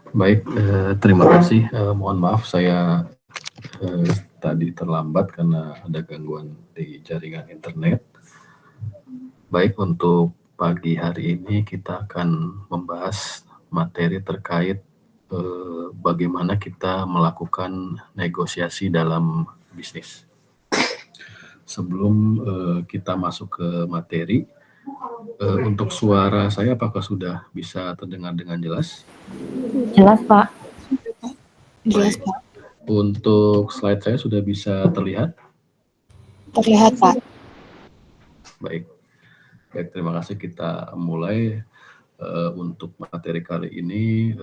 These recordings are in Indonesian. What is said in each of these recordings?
Baik, terima kasih. Mohon maaf saya tadi terlambat karena ada gangguan di jaringan internet. Baik, untuk pagi hari ini kita akan membahas materi terkait bagaimana kita melakukan negosiasi dalam bisnis. Sebelum kita masuk ke materi, untuk suara saya apakah sudah bisa terdengar dengan jelas? Jelas, Pak. Jelas, Baik. Pak. Untuk slide saya sudah bisa terlihat? Terlihat, Pak. Baik. Baik, terima kasih. Kita mulai. Untuk materi kali ini,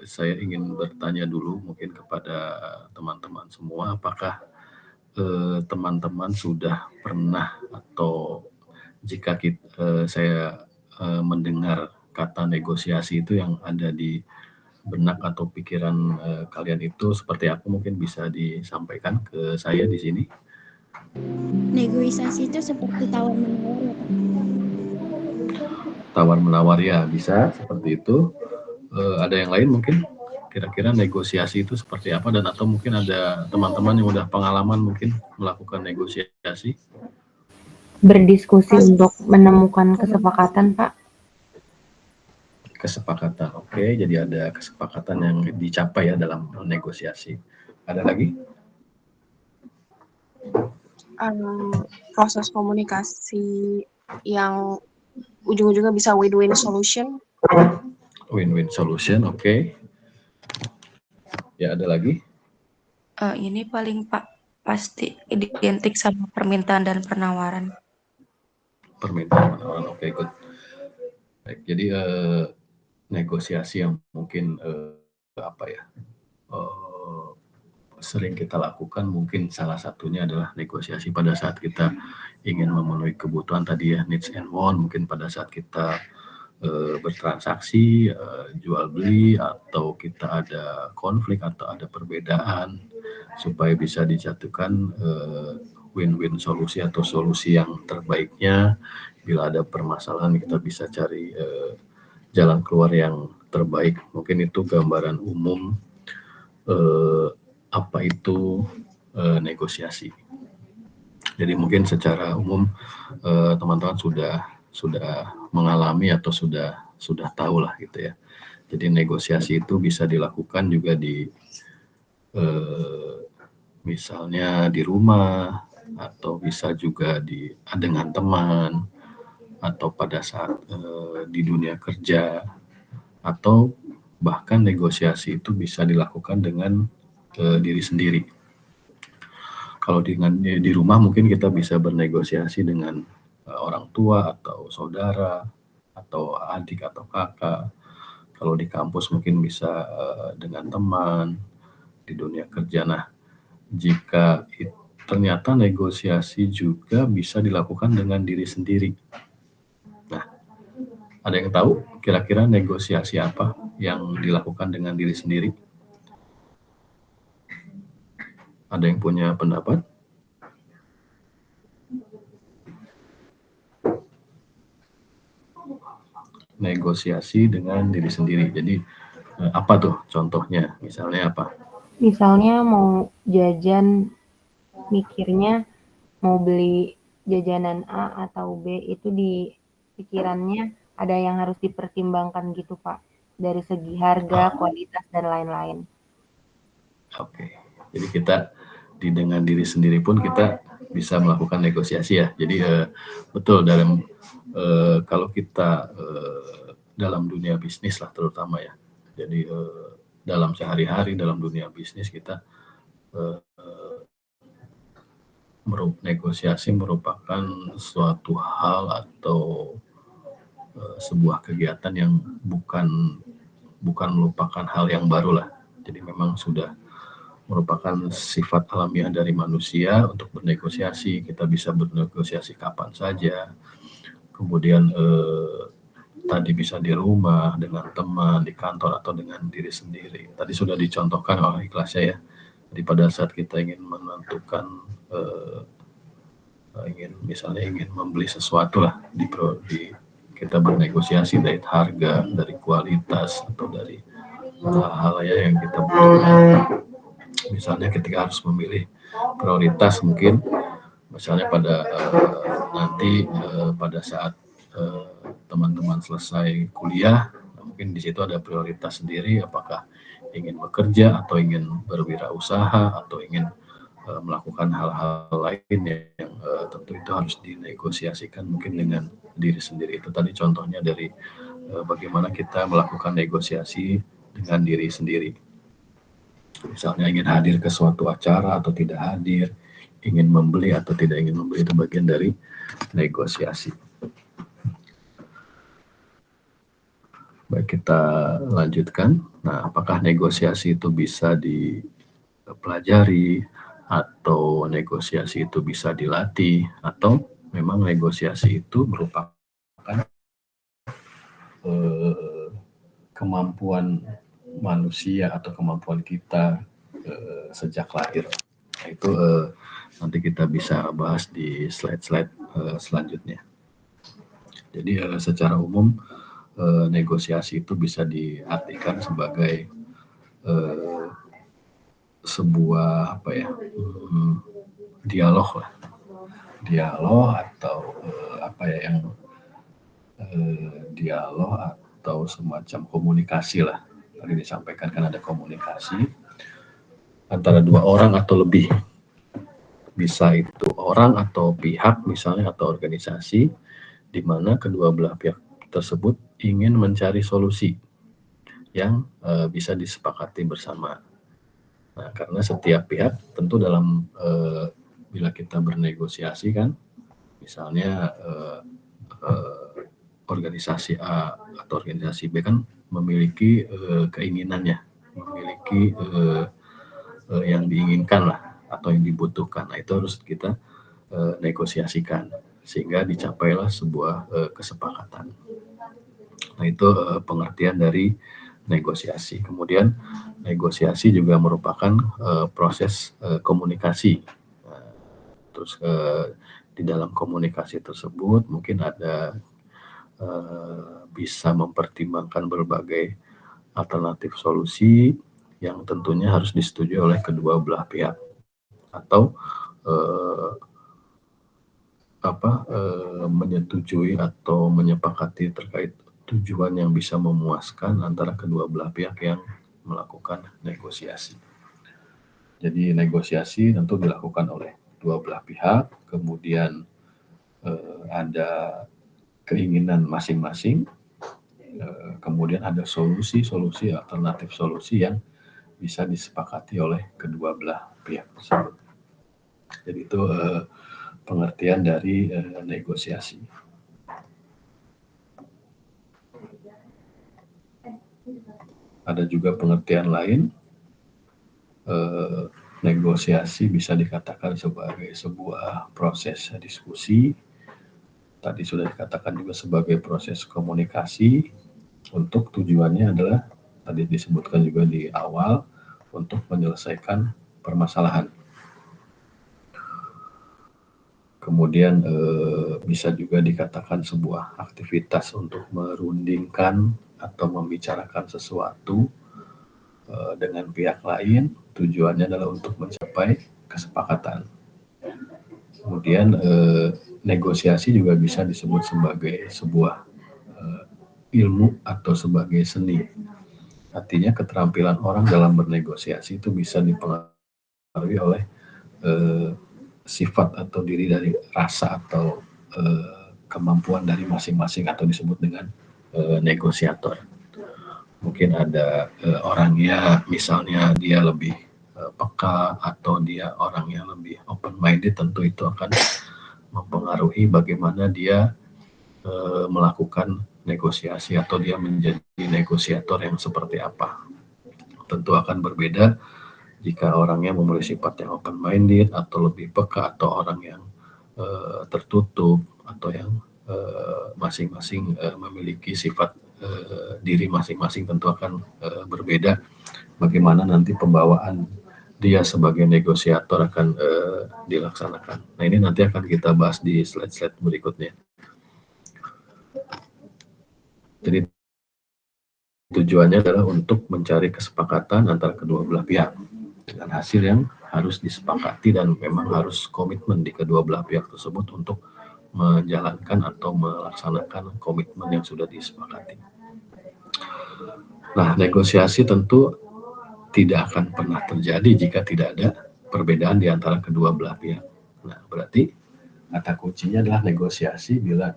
saya ingin bertanya dulu mungkin kepada teman-teman semua, apakah teman-teman sudah pernah atau jika saya mendengar kata negosiasi itu yang ada di benak atau pikiran kalian itu seperti apa, mungkin bisa disampaikan ke saya di sini. Negosiasi itu seperti tawar-menawar ya, Pak? Tawar-menawar ya, bisa seperti itu. Ada yang lain mungkin? Kira-kira negosiasi itu seperti apa, dan atau mungkin ada teman-teman yang udah pengalaman mungkin melakukan negosiasi? Berdiskusi untuk menemukan kesepakatan, Pak. Kesepakatan, oke. Jadi ada kesepakatan yang dicapai ya dalam negosiasi. Ada lagi? Proses komunikasi yang ujung-ujungnya bisa win-win solution. Win-win solution, oke. Ya, ada lagi? Ini paling Pak pasti identik sama permintaan dan penawaran. Permintaan penawaran, oke, good. Baik, jadi negosiasi yang mungkin sering kita lakukan, mungkin salah satunya adalah negosiasi pada saat kita ingin memenuhi kebutuhan tadi ya, needs and want, mungkin pada saat kita bertransaksi, jual beli, atau kita ada konflik atau ada perbedaan, supaya bisa dijatuhkan win-win solusi atau solusi yang terbaiknya. Bila ada permasalahan kita bisa cari jalan keluar yang terbaik. Mungkin itu gambaran umum apa itu negosiasi. Jadi mungkin secara umum teman-teman sudah mengalami atau sudah tahu lah gitu ya. Jadi negosiasi itu bisa dilakukan juga di misalnya di rumah, atau bisa juga dengan teman, atau pada saat di dunia kerja, atau bahkan negosiasi itu bisa dilakukan dengan diri sendiri. Kalau di rumah mungkin kita bisa bernegosiasi dengan orang tua atau saudara atau adik atau kakak. Kalau di kampus mungkin bisa dengan teman, di dunia kerja. Nah, jika ternyata negosiasi juga bisa dilakukan dengan diri sendiri. Nah, ada yang tahu kira-kira negosiasi apa yang dilakukan dengan diri sendiri? Ada yang punya pendapat? Negosiasi dengan diri sendiri. Jadi apa tuh contohnya? Misalnya apa? Misalnya mau jajan, mikirnya mau beli jajanan A atau B, itu di pikirannya ada yang harus dipertimbangkan gitu, Pak. Dari segi harga, kualitas, dan lain-lain. Oke. Jadi kita dengan diri sendiri pun kita bisa melakukan negosiasi ya. Jadi betul dalam kalau kita dalam dunia bisnis lah terutama ya. Jadi dalam sehari-hari dalam dunia bisnis kita negosiasi merupakan suatu hal atau sebuah kegiatan yang bukan merupakan hal yang baru lah. Jadi memang sudah merupakan sifat alamiah dari manusia untuk bernegosiasi. Kita bisa bernegosiasi kapan saja. Kemudian tadi bisa di rumah, dengan teman, di kantor, atau dengan diri sendiri. Tadi sudah dicontohkan oleh Ikhlasya ya. Jadi pada saat kita ingin menentukan, ingin membeli sesuatu lah, kita bernegosiasi dari harga, dari kualitas, atau dari hal-hal yang kita butuhkan. Misalnya ketika harus memilih prioritas, mungkin misalnya pada nanti pada saat teman-teman selesai kuliah, mungkin di situ ada prioritas sendiri, apakah ingin bekerja atau ingin berwirausaha atau ingin melakukan hal-hal lain yang tentu itu harus dinegosiasikan mungkin dengan diri sendiri. Itu tadi contohnya dari bagaimana kita melakukan negosiasi dengan diri sendiri. Misalnya ingin hadir ke suatu acara atau tidak hadir, ingin membeli atau tidak ingin membeli, itu bagian dari negosiasi. Baik, kita lanjutkan. Nah, apakah negosiasi itu bisa dipelajari atau negosiasi itu bisa dilatih, atau memang negosiasi itu merupakan kemampuan manusia atau kemampuan kita sejak lahir. Nah, itu nanti kita bisa bahas di slide-slide selanjutnya. Jadi secara umum negosiasi itu bisa diartikan sebagai sebuah dialog lah, atau dialog atau semacam komunikasi lah. Tadi disampaikan kan ada komunikasi antara dua orang atau lebih, bisa itu orang atau pihak misalnya atau organisasi, di mana kedua belah pihak tersebut ingin mencari solusi yang bisa disepakati bersama. Nah, karena setiap pihak tentu dalam bila kita bernegosiasi kan, misalnya organisasi A atau organisasi B kan memiliki keinginannya, memiliki yang diinginkan lah atau yang dibutuhkan. Nah, itu harus kita negosiasikan sehingga dicapailah sebuah kesepakatan. Nah, itu pengertian dari negosiasi. Kemudian negosiasi juga merupakan proses komunikasi. Terus di dalam komunikasi tersebut mungkin ada bisa mempertimbangkan berbagai alternatif solusi yang tentunya harus disetujui oleh kedua belah pihak, atau menyetujui atau menyepakati terkait tujuan yang bisa memuaskan antara kedua belah pihak yang melakukan negosiasi. Jadi negosiasi tentu dilakukan oleh dua belah pihak, kemudian ada keinginan masing-masing, kemudian ada solusi-solusi, alternatif solusi yang bisa disepakati oleh kedua belah pihak tersebut. Jadi itu pengertian dari negosiasi. Ada juga pengertian lain, negosiasi bisa dikatakan sebagai sebuah proses diskusi. Tadi sudah dikatakan juga sebagai proses komunikasi, untuk tujuannya adalah tadi disebutkan juga di awal, untuk menyelesaikan permasalahan. Kemudian bisa juga dikatakan sebuah aktivitas untuk merundingkan atau membicarakan sesuatu dengan pihak lain, tujuannya adalah untuk mencapai kesepakatan. Kemudian negosiasi juga bisa disebut sebagai sebuah ilmu atau sebagai seni. Artinya keterampilan orang dalam bernegosiasi itu bisa dipengaruhi oleh sifat atau diri dari rasa atau kemampuan dari masing-masing, atau disebut dengan negosiator. Mungkin ada orangnya misalnya dia lebih peka atau dia orangnya lebih open minded, tentu itu akan mempengaruhi bagaimana dia melakukan negosiasi atau dia menjadi negosiator yang seperti apa. Tentu akan berbeda jika orangnya memiliki sifat yang open minded atau lebih peka, atau orang yang tertutup, atau yang masing-masing memiliki sifat diri masing-masing, tentu akan berbeda bagaimana nanti pembawaan dia sebagai negosiator akan dilaksanakan. Nah, ini nanti akan kita bahas di slide-slide berikutnya. Jadi tujuannya adalah untuk mencari kesepakatan antara kedua belah pihak dengan hasil yang harus disepakati dan memang harus komitmen di kedua belah pihak tersebut untuk menjalankan atau melaksanakan komitmen yang sudah disepakati. Nah, negosiasi tentu tidak akan pernah terjadi jika tidak ada perbedaan di antara kedua belah pihak. Nah, berarti kata kuncinya adalah negosiasi bila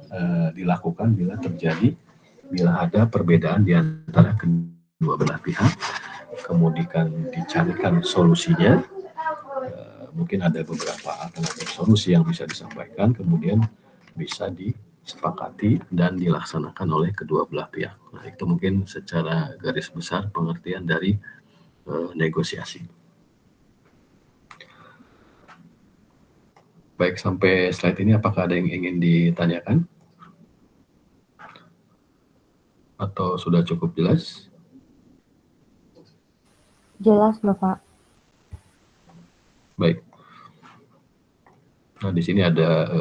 dilakukan bila ada perbedaan di antara kedua belah pihak, kemudian dicarikan solusinya. Mungkin ada beberapa alternatif solusi yang bisa disampaikan, kemudian bisa disepakati dan dilaksanakan oleh kedua belah pihak. Nah, itu mungkin secara garis besar pengertian dari negosiasi. Baik, sampai slide ini apakah ada yang ingin ditanyakan? Atau sudah cukup jelas? Jelas, Bapak. Baik. Nah, di sini ada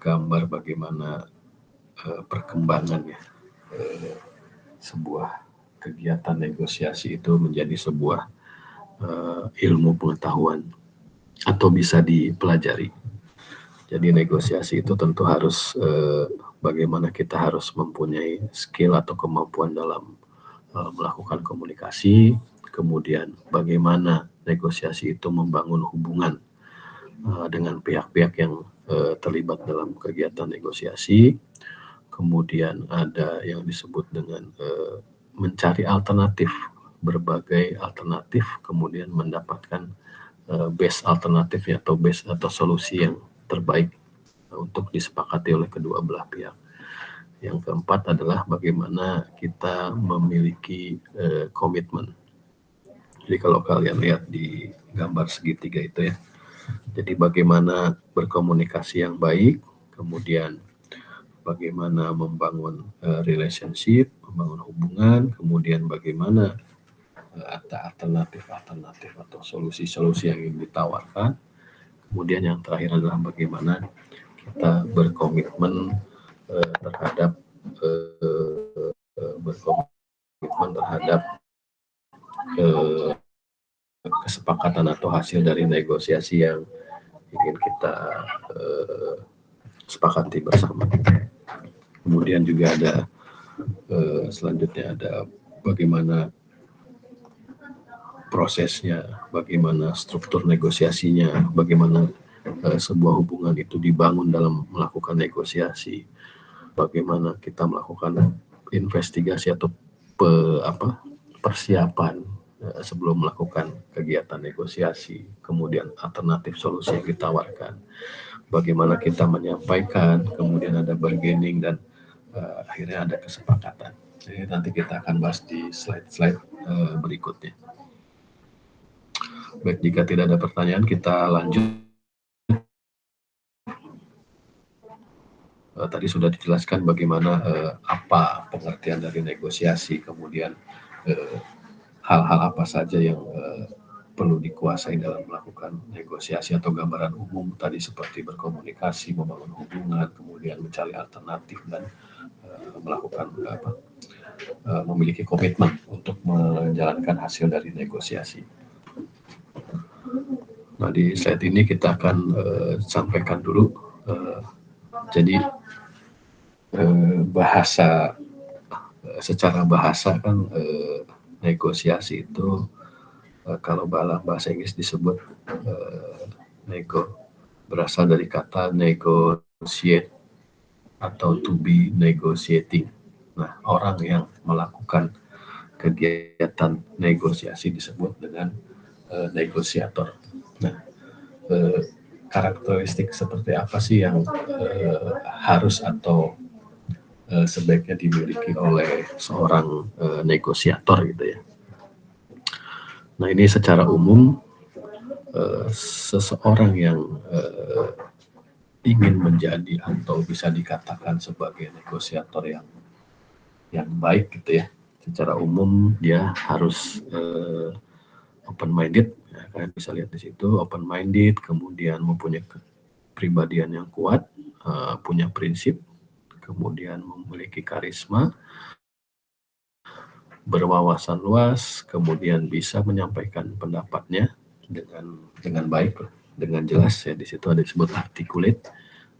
gambar bagaimana perkembangannya. Sebuah kegiatan negosiasi itu menjadi sebuah ilmu pengetahuan atau bisa dipelajari. Jadi negosiasi itu tentu harus bagaimana kita harus mempunyai skill atau kemampuan dalam melakukan komunikasi, kemudian bagaimana negosiasi itu membangun hubungan dengan pihak-pihak yang terlibat dalam kegiatan negosiasi, kemudian ada yang disebut dengan mencari alternatif, berbagai alternatif, kemudian mendapatkan best alternatif atau best atau solusi yang terbaik untuk disepakati oleh kedua belah pihak. Yang keempat adalah bagaimana kita memiliki komitmen. Jadi kalau kalian lihat di gambar segitiga itu ya, jadi bagaimana berkomunikasi yang baik, kemudian bagaimana membangun relationship, membangun hubungan, kemudian bagaimana ada alternatif atau solusi-solusi yang ingin ditawarkan. Kemudian yang terakhir adalah bagaimana kita berkomitmen terhadap kesepakatan atau hasil dari negosiasi yang ingin kita sepakati bersama. Kemudian juga ada selanjutnya ada bagaimana prosesnya, bagaimana struktur negosiasinya, bagaimana sebuah hubungan itu dibangun dalam melakukan negosiasi, bagaimana kita melakukan investigasi atau persiapan sebelum melakukan kegiatan negosiasi, kemudian alternatif solusi yang ditawarkan, bagaimana kita menyampaikan, kemudian ada bargaining dan akhirnya ada kesepakatan. Jadi nanti kita akan bahas di slide-slide berikutnya. Baik, jika tidak ada pertanyaan kita lanjut. Tadi sudah dijelaskan bagaimana apa pengertian dari negosiasi, kemudian hal-hal apa saja yang perlu dikuasai dalam melakukan negosiasi atau gambaran umum tadi seperti berkomunikasi, membangun hubungan, kemudian mencari alternatif dan melakukan memiliki komitmen untuk menjalankan hasil dari negosiasi. Nah, di slide ini kita akan sampaikan dulu. Jadi secara bahasa kan negosiasi itu kalau dalam bahasa Inggris disebut nego, berasal dari kata negotiate atau to be negotiating. Nah, orang yang melakukan kegiatan negosiasi disebut dengan negosiator. Nah, karakteristik seperti apa sih yang harus atau sebaiknya dimiliki oleh seorang negosiator gitu ya. Nah, ini secara umum seseorang yang ingin menjadi atau bisa dikatakan sebagai negosiator yang baik gitu ya. Secara umum dia harus open minded, ya, kalian bisa lihat di situ open minded, kemudian mempunyai kepribadian yang kuat, punya prinsip, kemudian memiliki karisma, berwawasan luas, kemudian bisa menyampaikan pendapatnya dengan baik, dengan jelas ya. Di situ ada disebut articulate,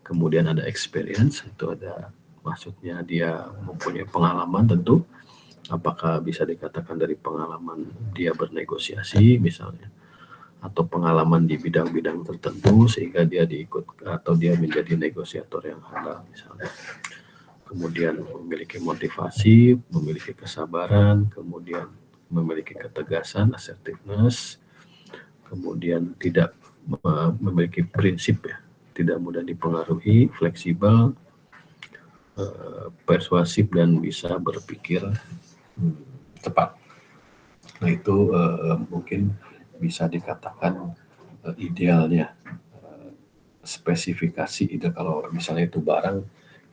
kemudian ada experience, itu ada maksudnya dia mempunyai pengalaman tentu, apakah bisa dikatakan dari pengalaman dia bernegosiasi misalnya, atau pengalaman di bidang-bidang tertentu sehingga dia diikut atau dia menjadi negosiator yang handal misalnya. Kemudian memiliki motivasi, memiliki kesabaran, kemudian memiliki ketegasan, assertiveness, kemudian tidak memiliki prinsip ya, tidak mudah dipengaruhi, fleksibel, persuasif, dan bisa berpikir cepat. Nah itu mungkin bisa dikatakan idealnya, spesifikasi ide. Kalau misalnya itu barang,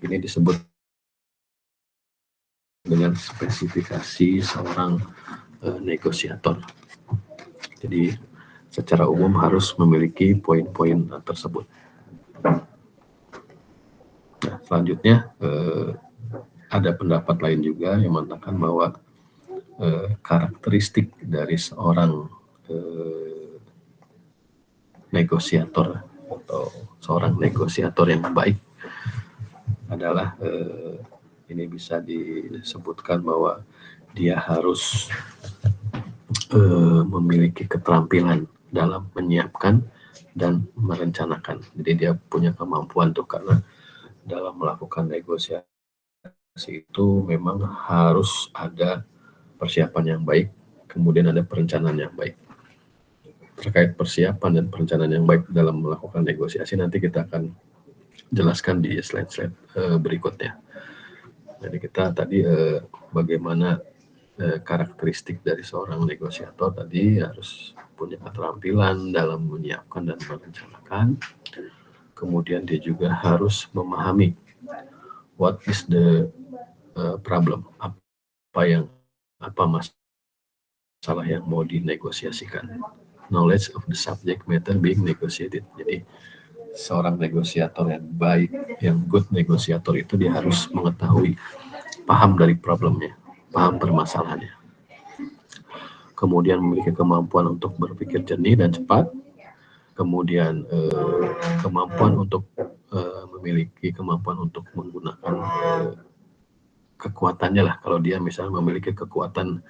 ini disebut dengan spesifikasi seorang negosiator. Jadi secara umum harus memiliki poin-poin tersebut. Nah, selanjutnya ada pendapat lain juga yang mengatakan bahwa karakteristik dari seorang negosiator atau seorang negosiator yang baik adalah ini bisa disebutkan bahwa dia harus memiliki keterampilan dalam menyiapkan dan merencanakan. Jadi dia punya kemampuan tuh, karena dalam melakukan negosiasi itu memang harus ada persiapan yang baik, kemudian ada perencanaan yang baik. Terkait persiapan dan perencanaan yang baik dalam melakukan negosiasi nanti kita akan jelaskan di slide-slide berikutnya. Jadi kita tadi bagaimana karakteristik dari seorang negosiator tadi, harus punya keterampilan dalam menyiapkan dan merencanakan. Kemudian dia juga harus memahami what is the problem, apa masalah yang mau dinegosiasikan. Knowledge of the subject matter being negotiated. Jadi seorang negosiator yang baik, yang good negosiator itu dia harus mengetahui, paham dari problemnya, paham permasalahannya. Kemudian memiliki kemampuan untuk berpikir jernih dan cepat. Kemudian kemampuan untuk memiliki kemampuan untuk menggunakan kekuatannya lah. Kalau dia misalnya memiliki kekuatan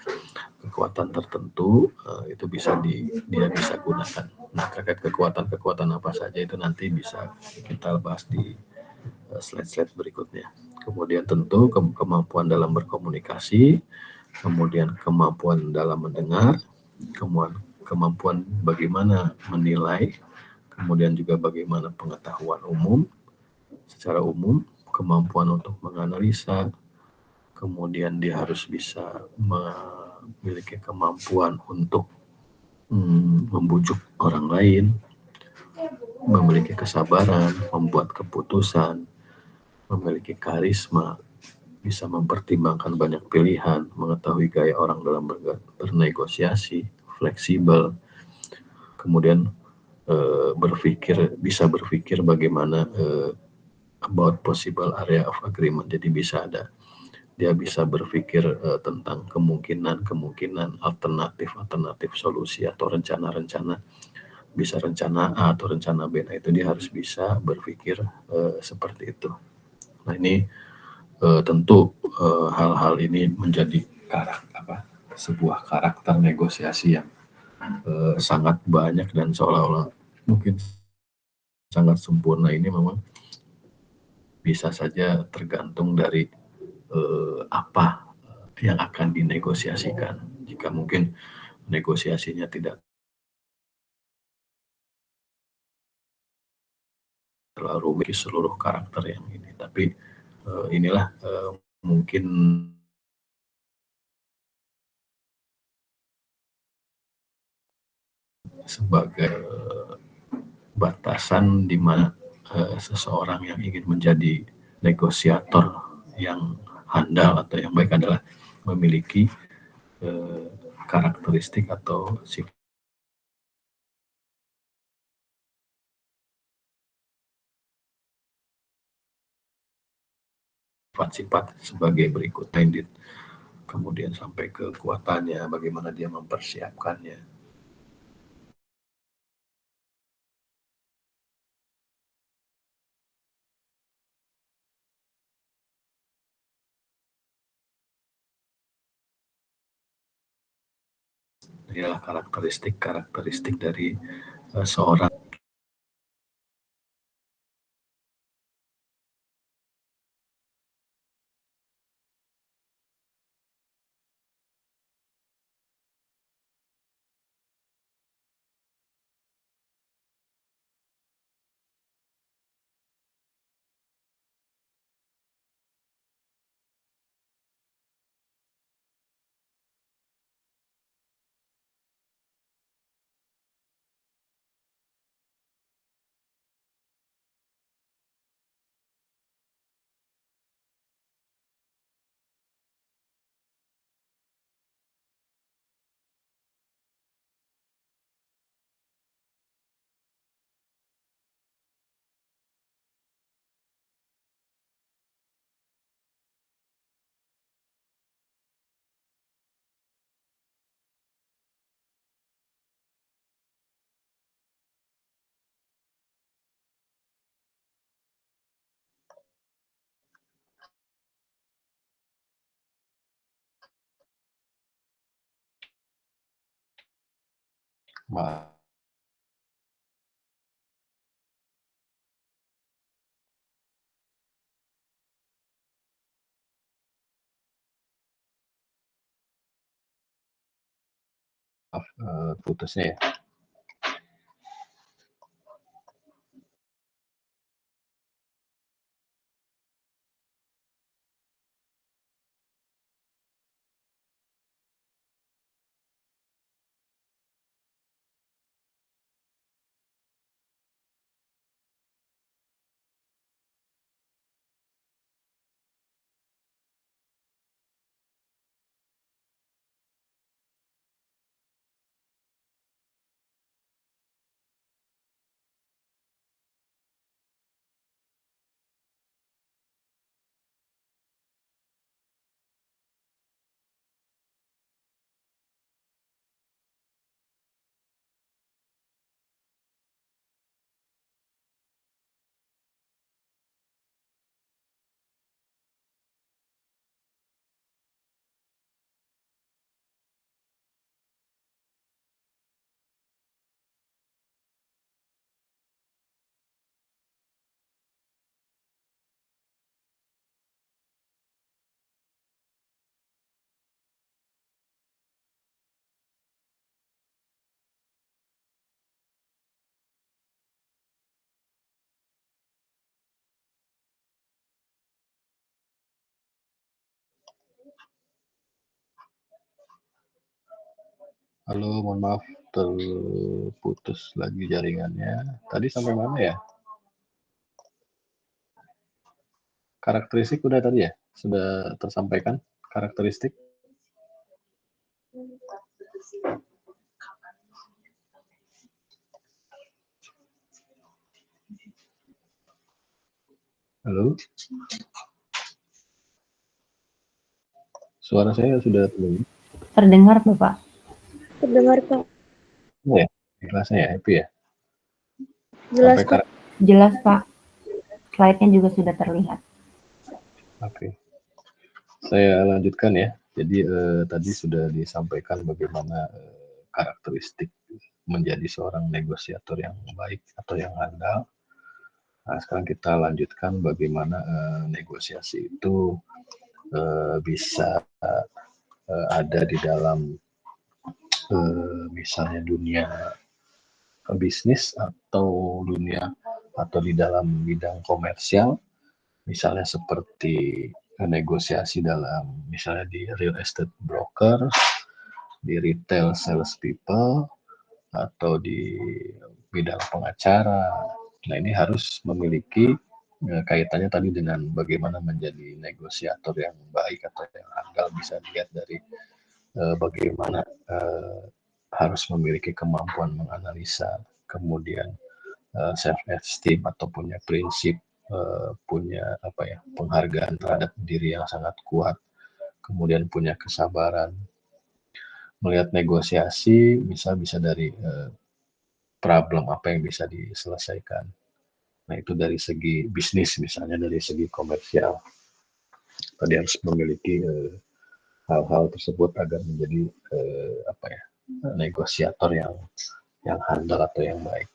tertentu, itu dia bisa gunakan. Nah, terkait kekuatan apa saja itu nanti bisa kita bahas di slide-slide berikutnya. Kemudian tentu kemampuan dalam berkomunikasi, kemudian kemampuan dalam mendengar, kemampuan bagaimana menilai, kemudian juga bagaimana pengetahuan umum, secara umum, kemampuan untuk menganalisa, kemudian dia harus bisa memiliki kemampuan untuk membujuk orang lain, memiliki kesabaran, membuat keputusan, memiliki karisma, bisa mempertimbangkan banyak pilihan, mengetahui gaya orang dalam bernegosiasi, fleksibel, kemudian bisa berpikir bagaimana about possible area of agreement. Jadi dia bisa berpikir tentang kemungkinan alternatif solusi atau rencana-rencana, bisa rencana A atau rencana B. Nah itu dia harus bisa berpikir seperti itu. Nah ini tentu hal-hal ini menjadi sebuah karakter negosiasi yang sangat banyak dan seolah-olah mungkin sangat sempurna. Ini memang bisa saja tergantung dari apa yang akan dinegosiasikan. Jika mungkin negosiasinya tidak terlalu rumit seluruh karakter yang ini, tapi inilah mungkin sebagai batasan di mana seseorang yang ingin menjadi negosiator yang handal atau yang baik adalah memiliki karakteristik atau sifat-sifat sebagai berikut. kemudian sampai ke kekuatannya, bagaimana dia mempersiapkannya. Inilah karakteristik dari seorang. Maaf, putusnya ya. Halo, mohon maaf terputus lagi jaringannya. Tadi sampai mana ya? Karakteristik udah tadi ya? Sudah tersampaikan karakteristik? Halo? Suara saya sudah terdengar? Terdengar, Bapak? Terdengar, Pak. Oh ya, kelasnya ya, happy ya? Jelas, Sampai Pak. Jelas, Pak. Slide-nya juga sudah terlihat. Oke. Saya lanjutkan ya. Jadi tadi sudah disampaikan bagaimana karakteristik menjadi seorang negosiator yang baik atau yang handal. Nah, sekarang kita lanjutkan bagaimana negosiasi itu bisa ada di dalam misalnya dunia bisnis atau dunia atau di dalam bidang komersial, misalnya seperti negosiasi dalam misalnya di real estate broker, di retail sales people, atau di bidang pengacara. Nah, ini harus memiliki kaitannya tadi dengan bagaimana menjadi negosiator yang baik atau yang handal. Bisa dilihat dari bagaimana harus memiliki kemampuan menganalisa, kemudian self esteem atau punya prinsip, punya penghargaan terhadap diri yang sangat kuat, kemudian punya kesabaran. Melihat negosiasi bisa dari problem apa yang bisa diselesaikan. Nah, itu dari segi bisnis, misalnya dari segi komersial. Tadi harus memiliki hal-hal tersebut agar menjadi negosiator yang handal atau yang baik.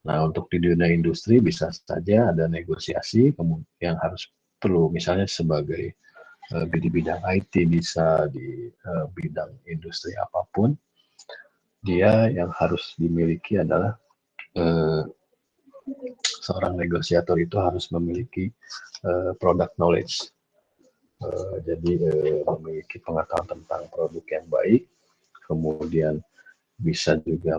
Nah, untuk di dunia industri bisa saja ada negosiasi yang harus perlu, misalnya sebagai di bidang IT, bisa di bidang industri apapun, dia yang harus dimiliki adalah seorang negosiator itu harus memiliki product knowledge. Jadi memiliki pengetahuan tentang produk yang baik, kemudian bisa juga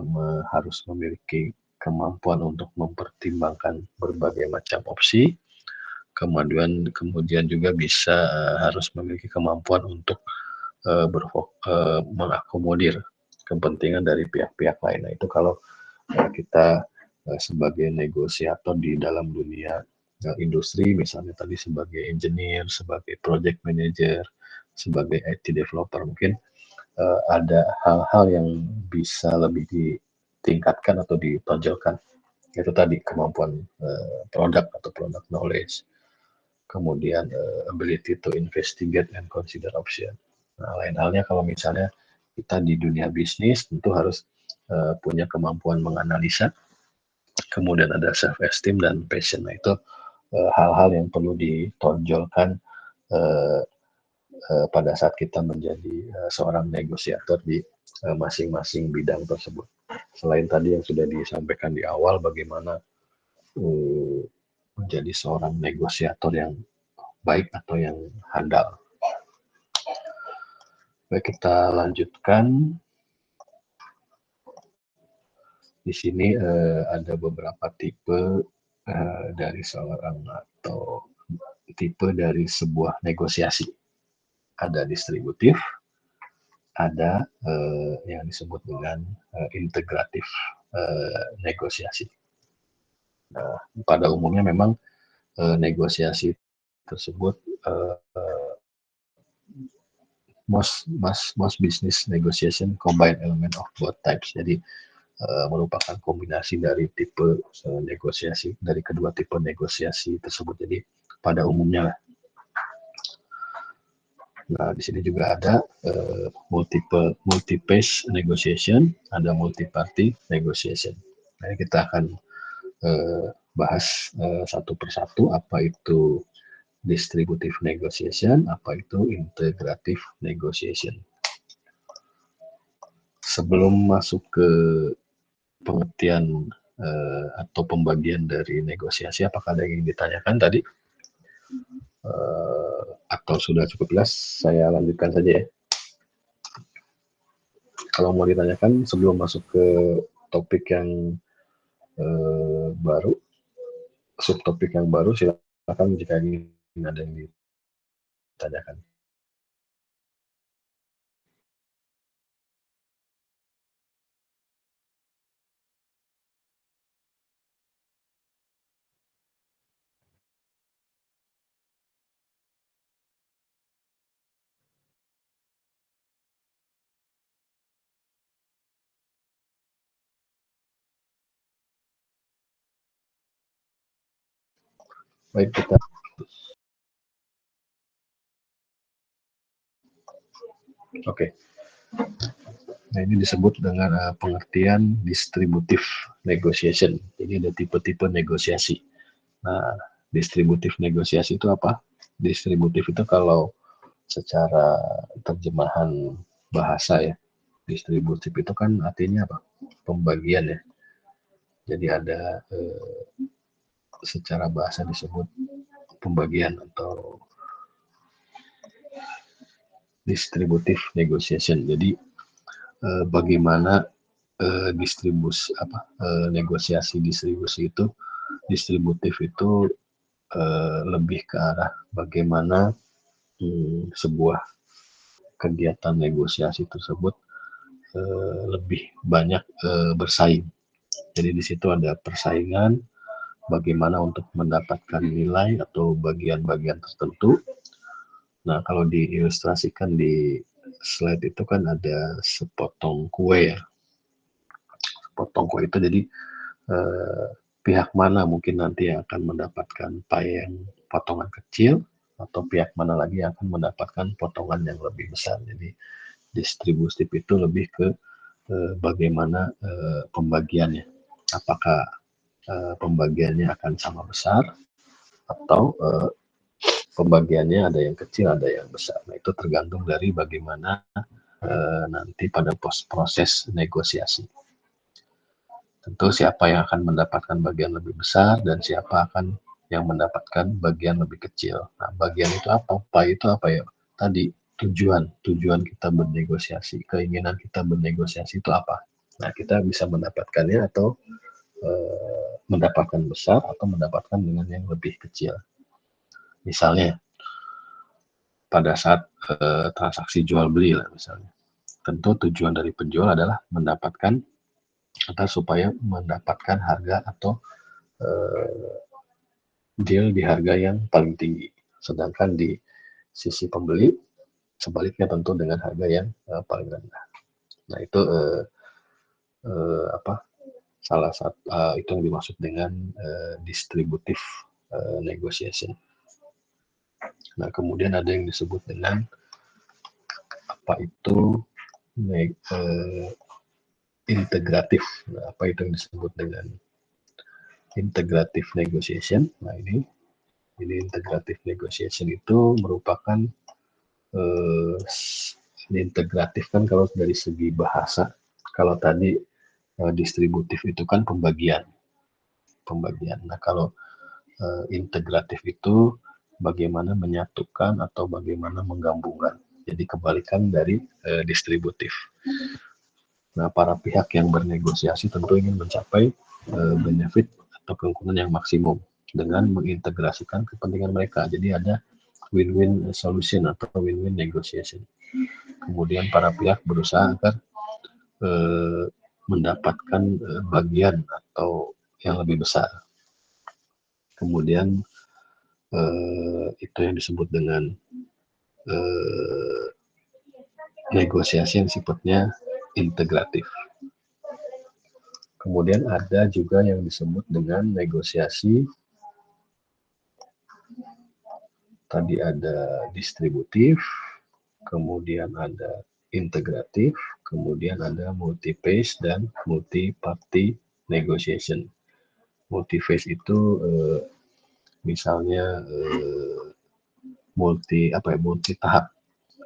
harus memiliki kemampuan untuk mempertimbangkan berbagai macam opsi, kemudian juga bisa harus memiliki kemampuan untuk mengakomodir kepentingan dari pihak-pihak lain. Nah, itu kalau kita sebagai negosiator di dalam dunia industri, misalnya tadi sebagai engineer, sebagai project manager, sebagai IT developer, mungkin ada hal-hal yang bisa lebih ditingkatkan atau ditonjolkan. Itu tadi kemampuan produk atau product knowledge, kemudian ability to investigate and consider option. Nah, lain halnya kalau misalnya kita di dunia bisnis, tentu harus punya kemampuan menganalisa, kemudian ada self esteem dan passion. Nah, itu hal-hal yang perlu ditonjolkan pada saat kita menjadi seorang negosiator di masing-masing bidang tersebut. Selain tadi yang sudah disampaikan di awal, bagaimana menjadi seorang negosiator yang baik atau yang handal. Baik, kita lanjutkan. Di sini ada beberapa tipe dari seorang atau tipe dari sebuah negosiasi. Ada distributif, ada yang disebut dengan integratif negosiasi. Nah, pada umumnya memang negosiasi tersebut most business negotiation combine element of both types. Jadi merupakan kombinasi dari tipe negosiasi, dari kedua tipe negosiasi tersebut. Jadi pada umumnya lah. Nah, di sini juga ada multi-phase negotiation, ada multi-party negotiation. Nah, kita akan bahas satu persatu apa itu distributive negotiation, apa itu integrative negotiation. Sebelum masuk ke pengertian atau pembagian dari negosiasi, apakah ada yang ingin ditanyakan tadi? Atau sudah cukup jelas, saya lanjutkan saja ya. Kalau mau ditanyakan sebelum masuk ke topik yang baru, subtopik yang baru, silakan jika ingin ada yang ditanyakan. Baik, kita oke. Nah, ini disebut dengan pengertian distributive negotiation. Jadi ada tipe-tipe negosiasi. Nah, distributive negosiasi itu apa? Distributif itu kalau secara terjemahan bahasa ya, distributif itu kan artinya apa? Pembagian ya. Jadi ada secara bahasa disebut pembagian atau distributive negotiation. Jadi bagaimana negosiasi distribusi itu, distributif itu lebih ke arah bagaimana sebuah kegiatan negosiasi tersebut lebih banyak bersaing. Jadi di situ ada persaingan, bagaimana untuk mendapatkan nilai atau bagian-bagian tertentu, Nah, kalau diilustrasikan di slide itu kan ada sepotong kue ya. Sepotong kue itu jadi pihak mana mungkin nanti yang akan mendapatkan pie yang potongan kecil, atau pihak mana lagi yang akan mendapatkan potongan yang lebih besar. Jadi distributif itu lebih ke bagaimana pembagiannya. Apakah pembagiannya akan sama besar, atau pembagiannya ada yang kecil, ada yang besar. Nah, itu tergantung dari bagaimana nanti pada proses negosiasi. Tentu siapa yang akan mendapatkan bagian lebih besar dan siapa akan yang mendapatkan bagian lebih kecil. Nah, bagian itu apa? Pie itu apa ya? Tadi tujuan kita bernegosiasi, keinginan kita bernegosiasi itu apa? Nah, kita bisa mendapatkannya atau mendapatkan besar atau mendapatkan dengan yang lebih kecil. Misalnya pada saat transaksi jual beli lah misalnya, tentu tujuan dari penjual adalah mendapatkan atau supaya mendapatkan harga atau deal di harga yang paling tinggi. Sedangkan di sisi pembeli sebaliknya tentu dengan harga yang paling rendah. Nah, itu salah satu itu yang dimaksud dengan distributive negotiation. Nah, kemudian ada yang disebut dengan apa itu integratif. Nah, apa itu yang disebut dengan integrative negotiation? Nah, ini integrative negotiation itu merupakan integratif kan kalau dari segi bahasa. Kalau tadi distributif itu kan pembagian. Nah, kalau integratif itu bagaimana menyatukan atau bagaimana menggabungkan. Jadi kebalikan dari distributif. Nah, para pihak yang bernegosiasi tentu ingin mencapai benefit atau keuntungan yang maksimum dengan mengintegrasikan kepentingan mereka. Jadi ada win-win solution atau win-win negotiation. Kemudian para pihak berusaha agar mendapatkan bagian atau yang lebih besar. Kemudian itu yang disebut dengan negosiasi yang sifatnya integratif. Kemudian ada juga yang disebut dengan negosiasi, tadi ada distributif, kemudian ada integratif, kemudian ada multi-phase dan multi-party negotiation. Multi-phase itu misalnya multi tahap.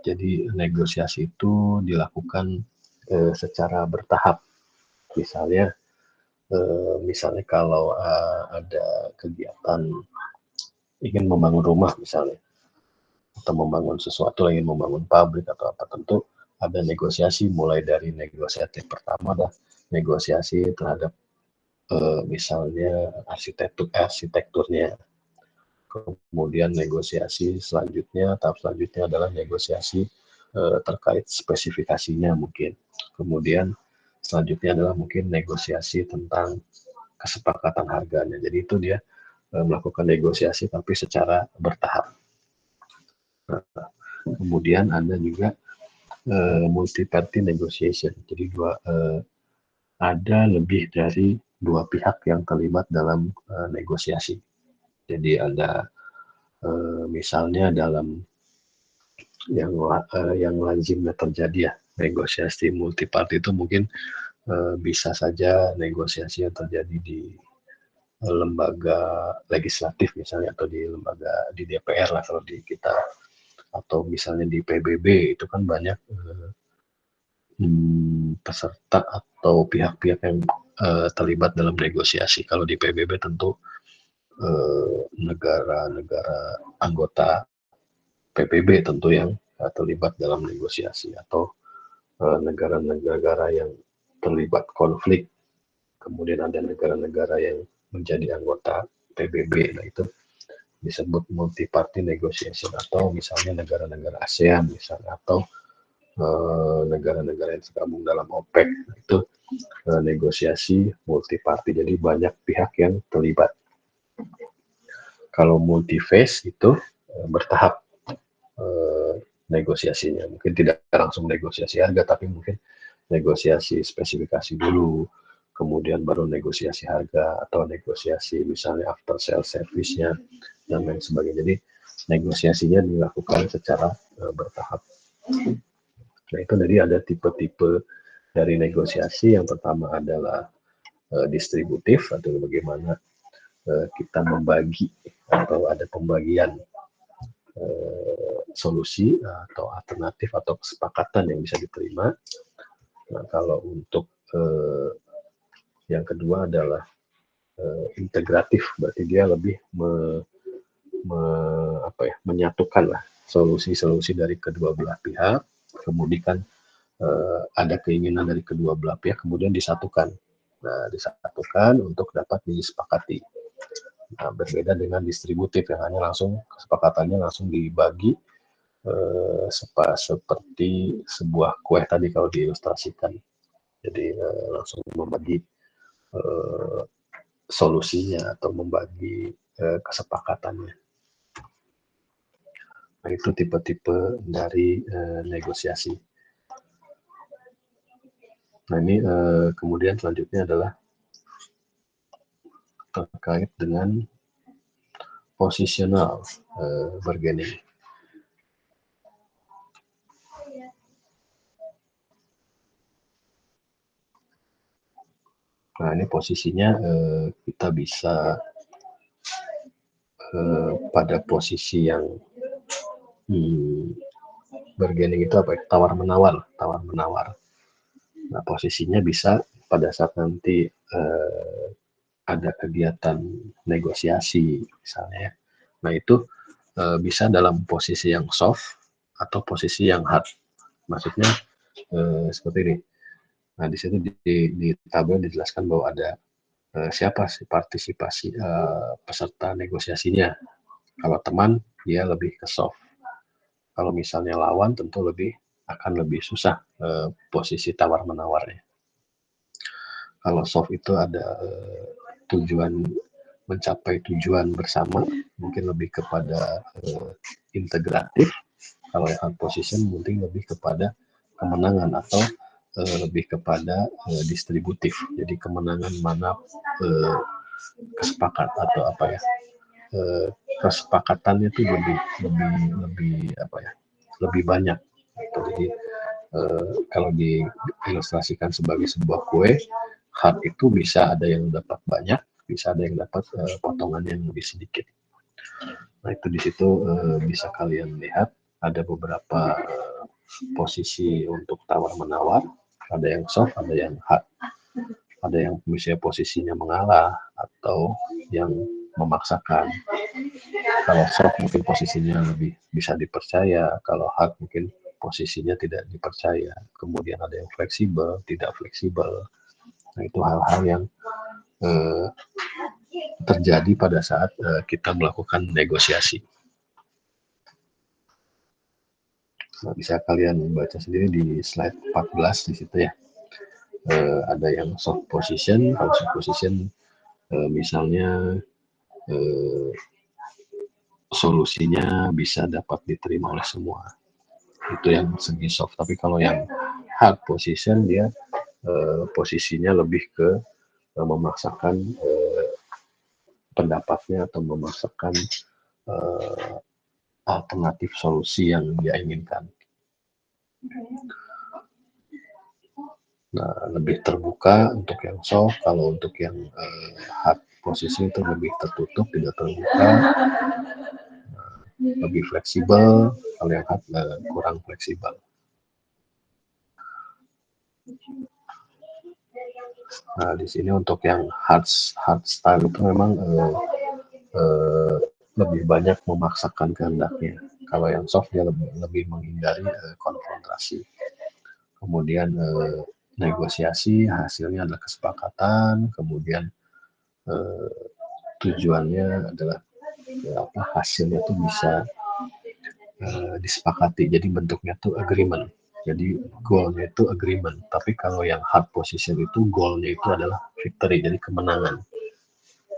Jadi negosiasi itu dilakukan secara bertahap. Misalnya kalau ada kegiatan ingin membangun rumah misalnya, atau membangun sesuatu, ingin membangun pabrik atau apa, tentu ada negosiasi, mulai dari negosiasi pertama dah negosiasi terhadap misalnya arsitekturnya. Kemudian negosiasi selanjutnya, tahap selanjutnya adalah negosiasi terkait spesifikasinya mungkin. Kemudian selanjutnya adalah mungkin negosiasi tentang kesepakatan harganya. Jadi itu dia melakukan negosiasi tapi secara bertahap. Nah, kemudian ada juga multi-party negotiation. Jadi ada lebih dari dua pihak yang terlibat dalam negosiasi. Jadi ada misalnya dalam yang lazimnya terjadi ya, negosiasi multi-party itu mungkin bisa saja negosiasi yang terjadi di lembaga legislatif misalnya, atau di lembaga di DPR lah kalau di kita, atau misalnya di PBB itu kan banyak peserta atau pihak-pihak yang terlibat dalam negosiasi. Kalau di PBB tentu negara-negara anggota PBB tentu yang terlibat dalam negosiasi, atau negara-negara yang terlibat konflik. Kemudian ada negara-negara yang menjadi anggota PBB. Nah, itu disebut multi-party negotiation. Atau misalnya negara-negara ASEAN misalnya, atau negara-negara yang tergabung dalam OPEC. Nah, itu negosiasi multi-party. Jadi banyak pihak yang terlibat. Kalau multi-phase itu bertahap. negosiasinya. Mungkin tidak langsung negosiasi harga, tapi mungkin negosiasi spesifikasi dulu, kemudian baru negosiasi harga atau negosiasi misalnya after sale service-nya dan lain sebagainya. Jadi negosiasinya dilakukan secara bertahap. Nah, itu jadi ada tipe-tipe dari negosiasi. Yang pertama adalah distributif, atau bagaimana kita membagi atau ada pembagian solusi atau alternatif atau kesepakatan yang bisa diterima. Nah, kalau untuk yang kedua adalah integratif, berarti dia lebih menyatukan lah solusi-solusi dari kedua belah pihak, kemudian ada keinginan dari kedua belah pihak, kemudian disatukan. Nah, disatukan untuk dapat disepakati. Nah, berbeda dengan distributif yang hanya langsung kesepakatannya langsung dibagi seperti sebuah kue tadi kalau diilustrasikan. Jadi langsung membagi solusinya atau membagi kesepakatannya. Nah, itu tipe-tipe dari negosiasi. Nah, ini kemudian selanjutnya adalah terkait dengan positional bargaining. Nah, ini posisinya kita bisa pada posisi yang bargaining itu apa ya? Tawar-menawar. Nah, posisinya bisa pada saat nanti ada kegiatan negosiasi misalnya. Nah, itu bisa dalam posisi yang soft atau posisi yang hard. Maksudnya seperti ini. Nah, di situ di tabel dijelaskan bahwa ada siapa sih partisipasi peserta negosiasinya. Kalau teman, dia lebih ke soft. Kalau misalnya lawan, tentu akan lebih susah posisi tawar-menawarnya. Kalau soft itu ada tujuan, mencapai tujuan bersama, mungkin lebih kepada integratif. Kalau yang hard position mungkin lebih kepada kemenangan atau lebih kepada distributif. Jadi kemenangan mana kesepakat atau apa ya, kesepakatannya itu lebih banyak. Jadi kalau diilustrasikan sebagai sebuah kue, hard itu bisa ada yang dapat banyak, bisa ada yang dapat potongan yang lebih sedikit. Nah, itu di situ bisa kalian lihat ada beberapa posisi untuk tawar-menawar, ada yang soft, ada yang hard. Ada yang misalnya posisinya mengalah atau yang memaksakan. Kalau soft mungkin posisinya lebih bisa dipercaya, kalau hard mungkin posisinya tidak dipercaya. Kemudian ada yang fleksibel, tidak fleksibel. Nah, itu hal-hal yang terjadi pada saat kita melakukan negosiasi. Nah, bisa kalian baca sendiri di slide 14 di situ ya. Ada yang soft position. Kalau soft position misalnya solusinya bisa dapat diterima oleh semua, itu yang segi soft. Tapi kalau yang hard position, dia posisinya lebih ke memaksakan pendapatnya atau memaksakan alternatif solusi yang dia inginkan. Nah, lebih terbuka untuk yang soft. Kalau untuk yang hard posisi itu lebih tertutup, tidak terbuka, lebih fleksibel. Kalau yang hard kurang fleksibel. Nah, di sini untuk yang hard style itu memang lebih banyak memaksakan kehendaknya. Kalau yang soft dia lebih menghindari konfrontasi. Kemudian negosiasi hasilnya adalah kesepakatan, kemudian tujuannya adalah hasilnya itu bisa disepakati. Jadi bentuknya itu agreement. Jadi goalnya itu agreement. Tapi kalau yang hard position itu goalnya itu adalah victory, jadi kemenangan.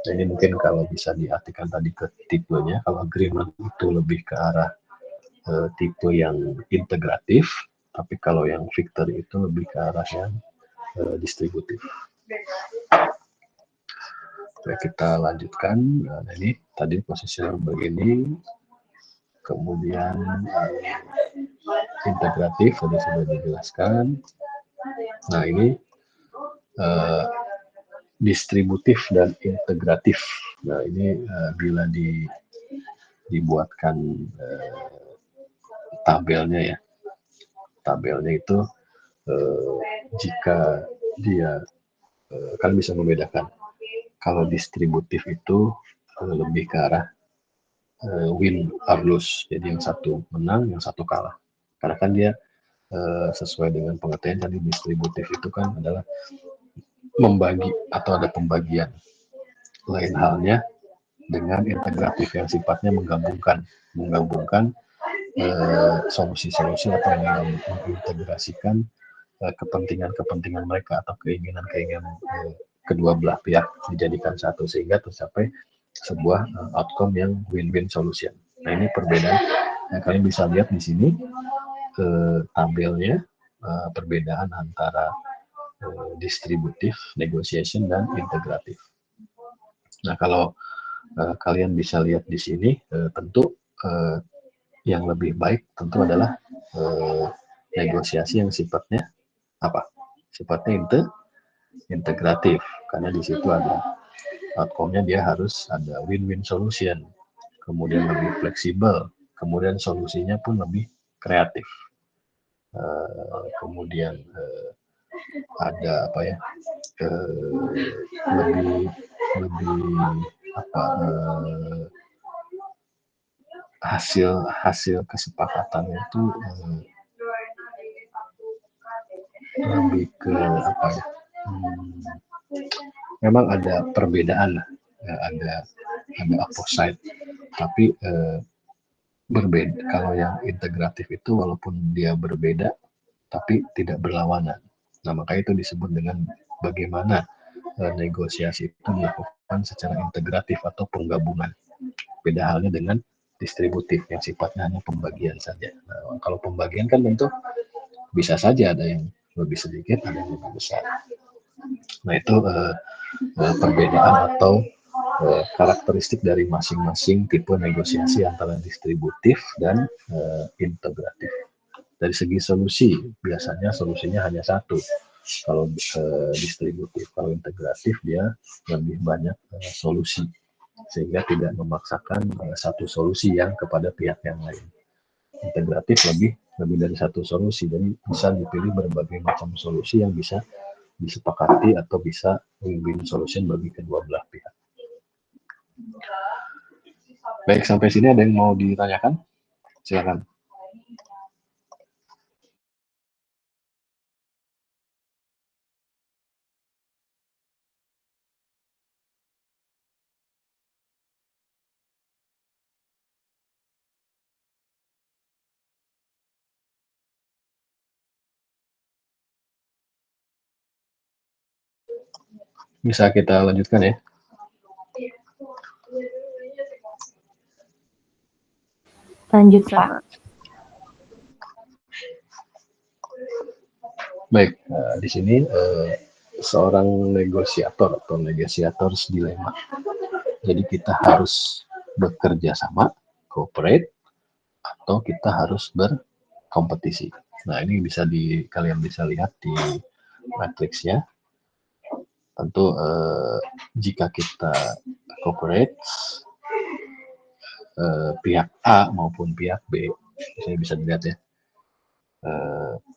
Nah, ini mungkin kalau bisa diartikan tadi ke tipenya. Kalau agreement itu lebih ke arah tipe yang integratif, tapi kalau yang victory itu lebih ke arah yang distributif. Oke, kita lanjutkan. Nah, ini tadi posisional begini, kemudian integratif tadi sudah dijelaskan. Nah, ini distributif dan integratif. Nah, ini bila dibuatkan tabelnya ya. Tabelnya itu jika dia kan bisa membedakan. Kalau distributif itu lebih ke arah win or lose. Jadi yang satu menang, yang satu kalah. Karena kan dia sesuai dengan pengertian tadi distributif itu kan adalah membagi atau ada pembagian. Lain halnya dengan integratif yang sifatnya menggabungkan solusi-solusi atau mengintegrasikan kepentingan-kepentingan mereka atau keinginan-keinginan kedua belah pihak dijadikan satu sehingga tercapai sebuah outcome yang win-win solution. Nah, ini perbedaan yang kalian bisa lihat di sini tabelnya, perbedaan antara distributif, negotiation, dan integratif. Nah, kalau kalian bisa lihat di sini, tentu yang lebih baik tentu adalah negosiasi yang sifatnya apa? Sifatnya integratif, karena di situ ada outcome-nya dia harus ada win-win solution, kemudian lebih fleksibel, kemudian solusinya pun lebih kreatif, kemudian ada apa ya, lebih apa, hasil kesepakatannya itu lebih ke apa ya, memang ada perbedaan lah, ada opposite, tapi berbeda. Kalau yang integratif itu walaupun dia berbeda tapi tidak berlawanan. Nah, makanya itu disebut dengan bagaimana negosiasi itu dilakukan secara integratif atau penggabungan. Beda halnya dengan distributif yang sifatnya hanya pembagian saja. Nah, kalau pembagian kan tentu bisa saja ada yang lebih sedikit, ada yang lebih besar. Nah, itu perbedaan atau karakteristik dari masing-masing tipe negosiasi antara distributif dan integratif. Dari segi solusi, biasanya solusinya hanya satu. Kalau distributif, kalau integratif dia lebih banyak solusi, sehingga tidak memaksakan satu solusi yang kepada pihak yang lain. Integratif lebih dari satu solusi, jadi bisa dipilih berbagai macam solusi yang bisa disepakati atau bisa win-win solution bagi kedua belah pihak. Baik, sampai sini ada yang mau ditanyakan? Silakan. Bisa kita lanjutkan ya. Lanjut, Pak. Baik, di sini seorang negosiator atau negosiators dilema. Jadi kita harus bekerja sama, cooperate, atau kita harus berkompetisi. Nah, ini bisa kalian bisa lihat di matriksnya. Tentu jika kita cooperate, pihak A maupun pihak B, saya bisa dilihat ya,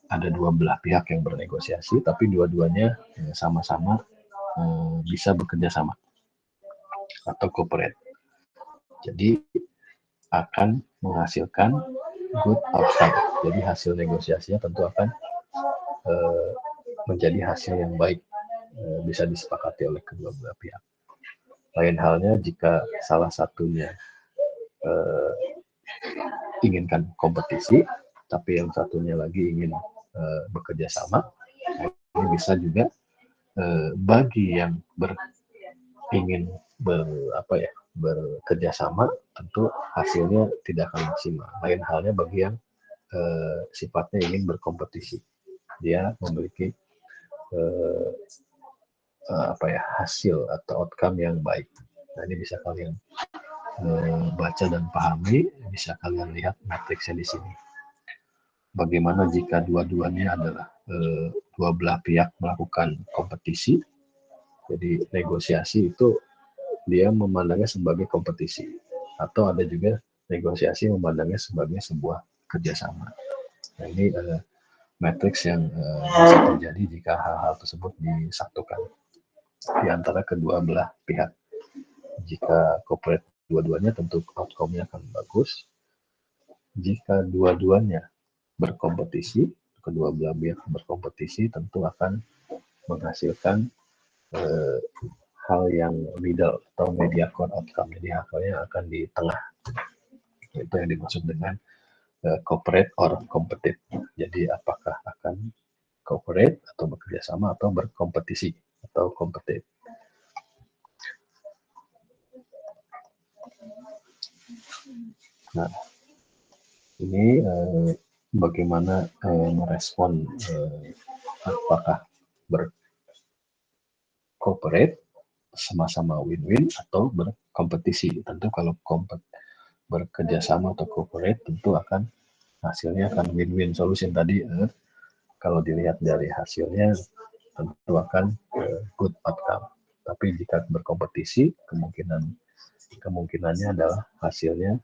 ada dua belah pihak yang bernegosiasi, tapi dua-duanya sama-sama bisa bekerja sama atau cooperate. Jadi akan menghasilkan good outcome. Jadi hasil negosiasinya tentu akan menjadi hasil yang baik, bisa disepakati oleh kedua belah pihak. Lain halnya jika salah satunya inginkan kompetisi, tapi yang satunya lagi ingin bekerja sama, ini bisa juga bagi yang ingin bekerja sama, tentu hasilnya tidak akan maksimal. Lain halnya bagi yang sifatnya ingin berkompetisi. Dia memiliki hasil atau outcome yang baik. Nah, ini bisa kalian baca dan pahami, bisa kalian lihat matriksnya di sini. Bagaimana jika dua-duanya adalah dua belah pihak melakukan kompetisi? Jadi negosiasi itu dia memandangnya sebagai kompetisi, atau ada juga negosiasi memandangnya sebagai sebuah kerjasama. Nah, ini matriks yang bisa terjadi jika hal-hal tersebut disatukan di antara kedua belah pihak. Jika corporate dua-duanya, tentu outcome-nya akan bagus. Jika dua-duanya berkompetisi, kedua belah pihak berkompetisi, tentu akan menghasilkan hal yang middle atau mediocre outcome. Jadi hasilnya akan di tengah. Itu yang dimaksud dengan cooperate or compete. Jadi apakah akan cooperate atau bekerja sama atau berkompetisi atau compete. Nah, ini bagaimana merespon apakah bercooperate sama-sama win-win atau berkompetisi. Tentu kalau bekerja sama atau cooperate tentu akan hasilnya akan win-win solution tadi. Kalau dilihat dari hasilnya tentu akan good outcome. Tapi jika berkompetisi kemungkinannya adalah hasilnya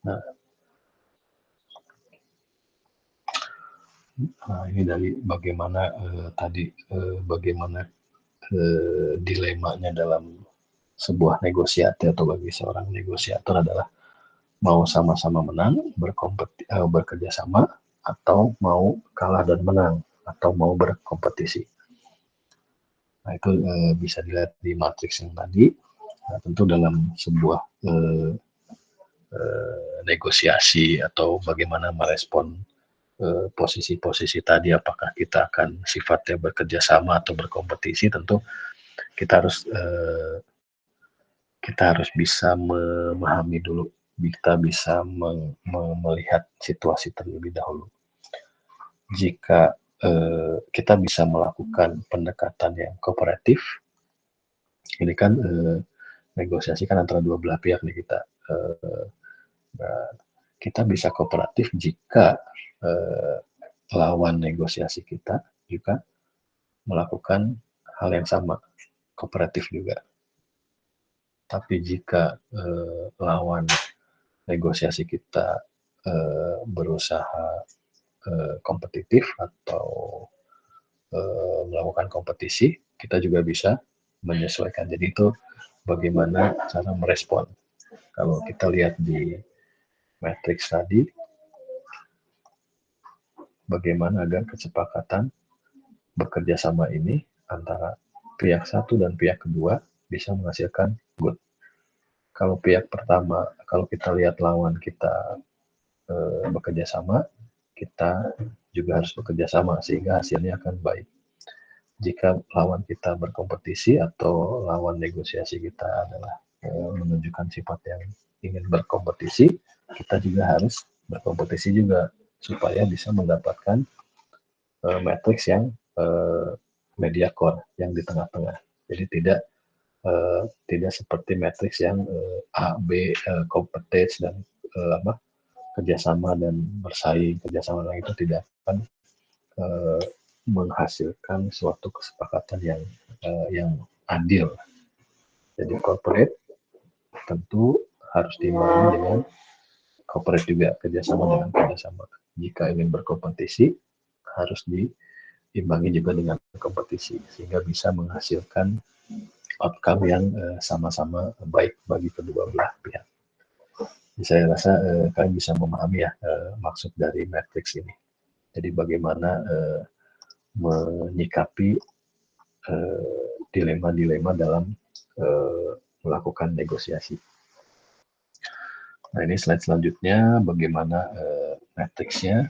Nah, ini dari bagaimana bagaimana dilemanya dalam sebuah negosiasi atau bagi seorang negosiator adalah mau sama-sama menang, bekerja sama, atau mau kalah dan menang, atau mau berkompetisi. Nah, itu bisa dilihat di matriks yang tadi. Nah, tentu dalam sebuah negosiasi atau bagaimana merespon posisi-posisi tadi, apakah kita akan sifatnya bekerja sama atau berkompetisi, tentu kita harus bisa memahami dulu, kita bisa melihat situasi terlebih dahulu. Jika kita bisa melakukan pendekatan yang kooperatif, ini kan negosiasi kan antara dua belah pihak nih kita bisa kooperatif jika lawan negosiasi kita juga melakukan hal yang sama, kooperatif juga. Tapi jika lawan negosiasi kita berusaha kompetitif atau melakukan kompetisi, kita juga bisa menyesuaikan. Jadi itu bagaimana cara merespon. Kalau kita lihat di matriks tadi, bagaimana agar kesepakatan bekerja sama ini antara pihak satu dan pihak kedua bisa menghasilkan good. Kalau pihak pertama, kalau kita lihat lawan kita bekerja sama, kita juga harus bekerja sama sehingga hasilnya akan baik. Jika lawan kita berkompetisi atau lawan negosiasi kita adalah menunjukkan sifat yang ingin berkompetisi, kita juga harus berkompetisi juga supaya bisa mendapatkan matriks yang mediocre, yang di tengah-tengah. Jadi tidak seperti matriks yang A, B, kompetens dan kerjasama dan bersaing. Kerjasama itu tidak akan menghasilkan suatu kesepakatan yang adil. Jadi corporate tentu harus diimbangi dengan corporate juga, kerjasama dengan kerjasama. Jika ingin berkompetisi harus diimbangi juga dengan kompetisi sehingga bisa menghasilkan outcome yang sama-sama baik bagi kedua belah pihak. Jadi saya rasa kalian bisa memahami ya maksud dari matriks ini. Jadi bagaimana menyikapi dilema-dilema dalam melakukan negosiasi. Nah, ini slide selanjutnya bagaimana matriksnya.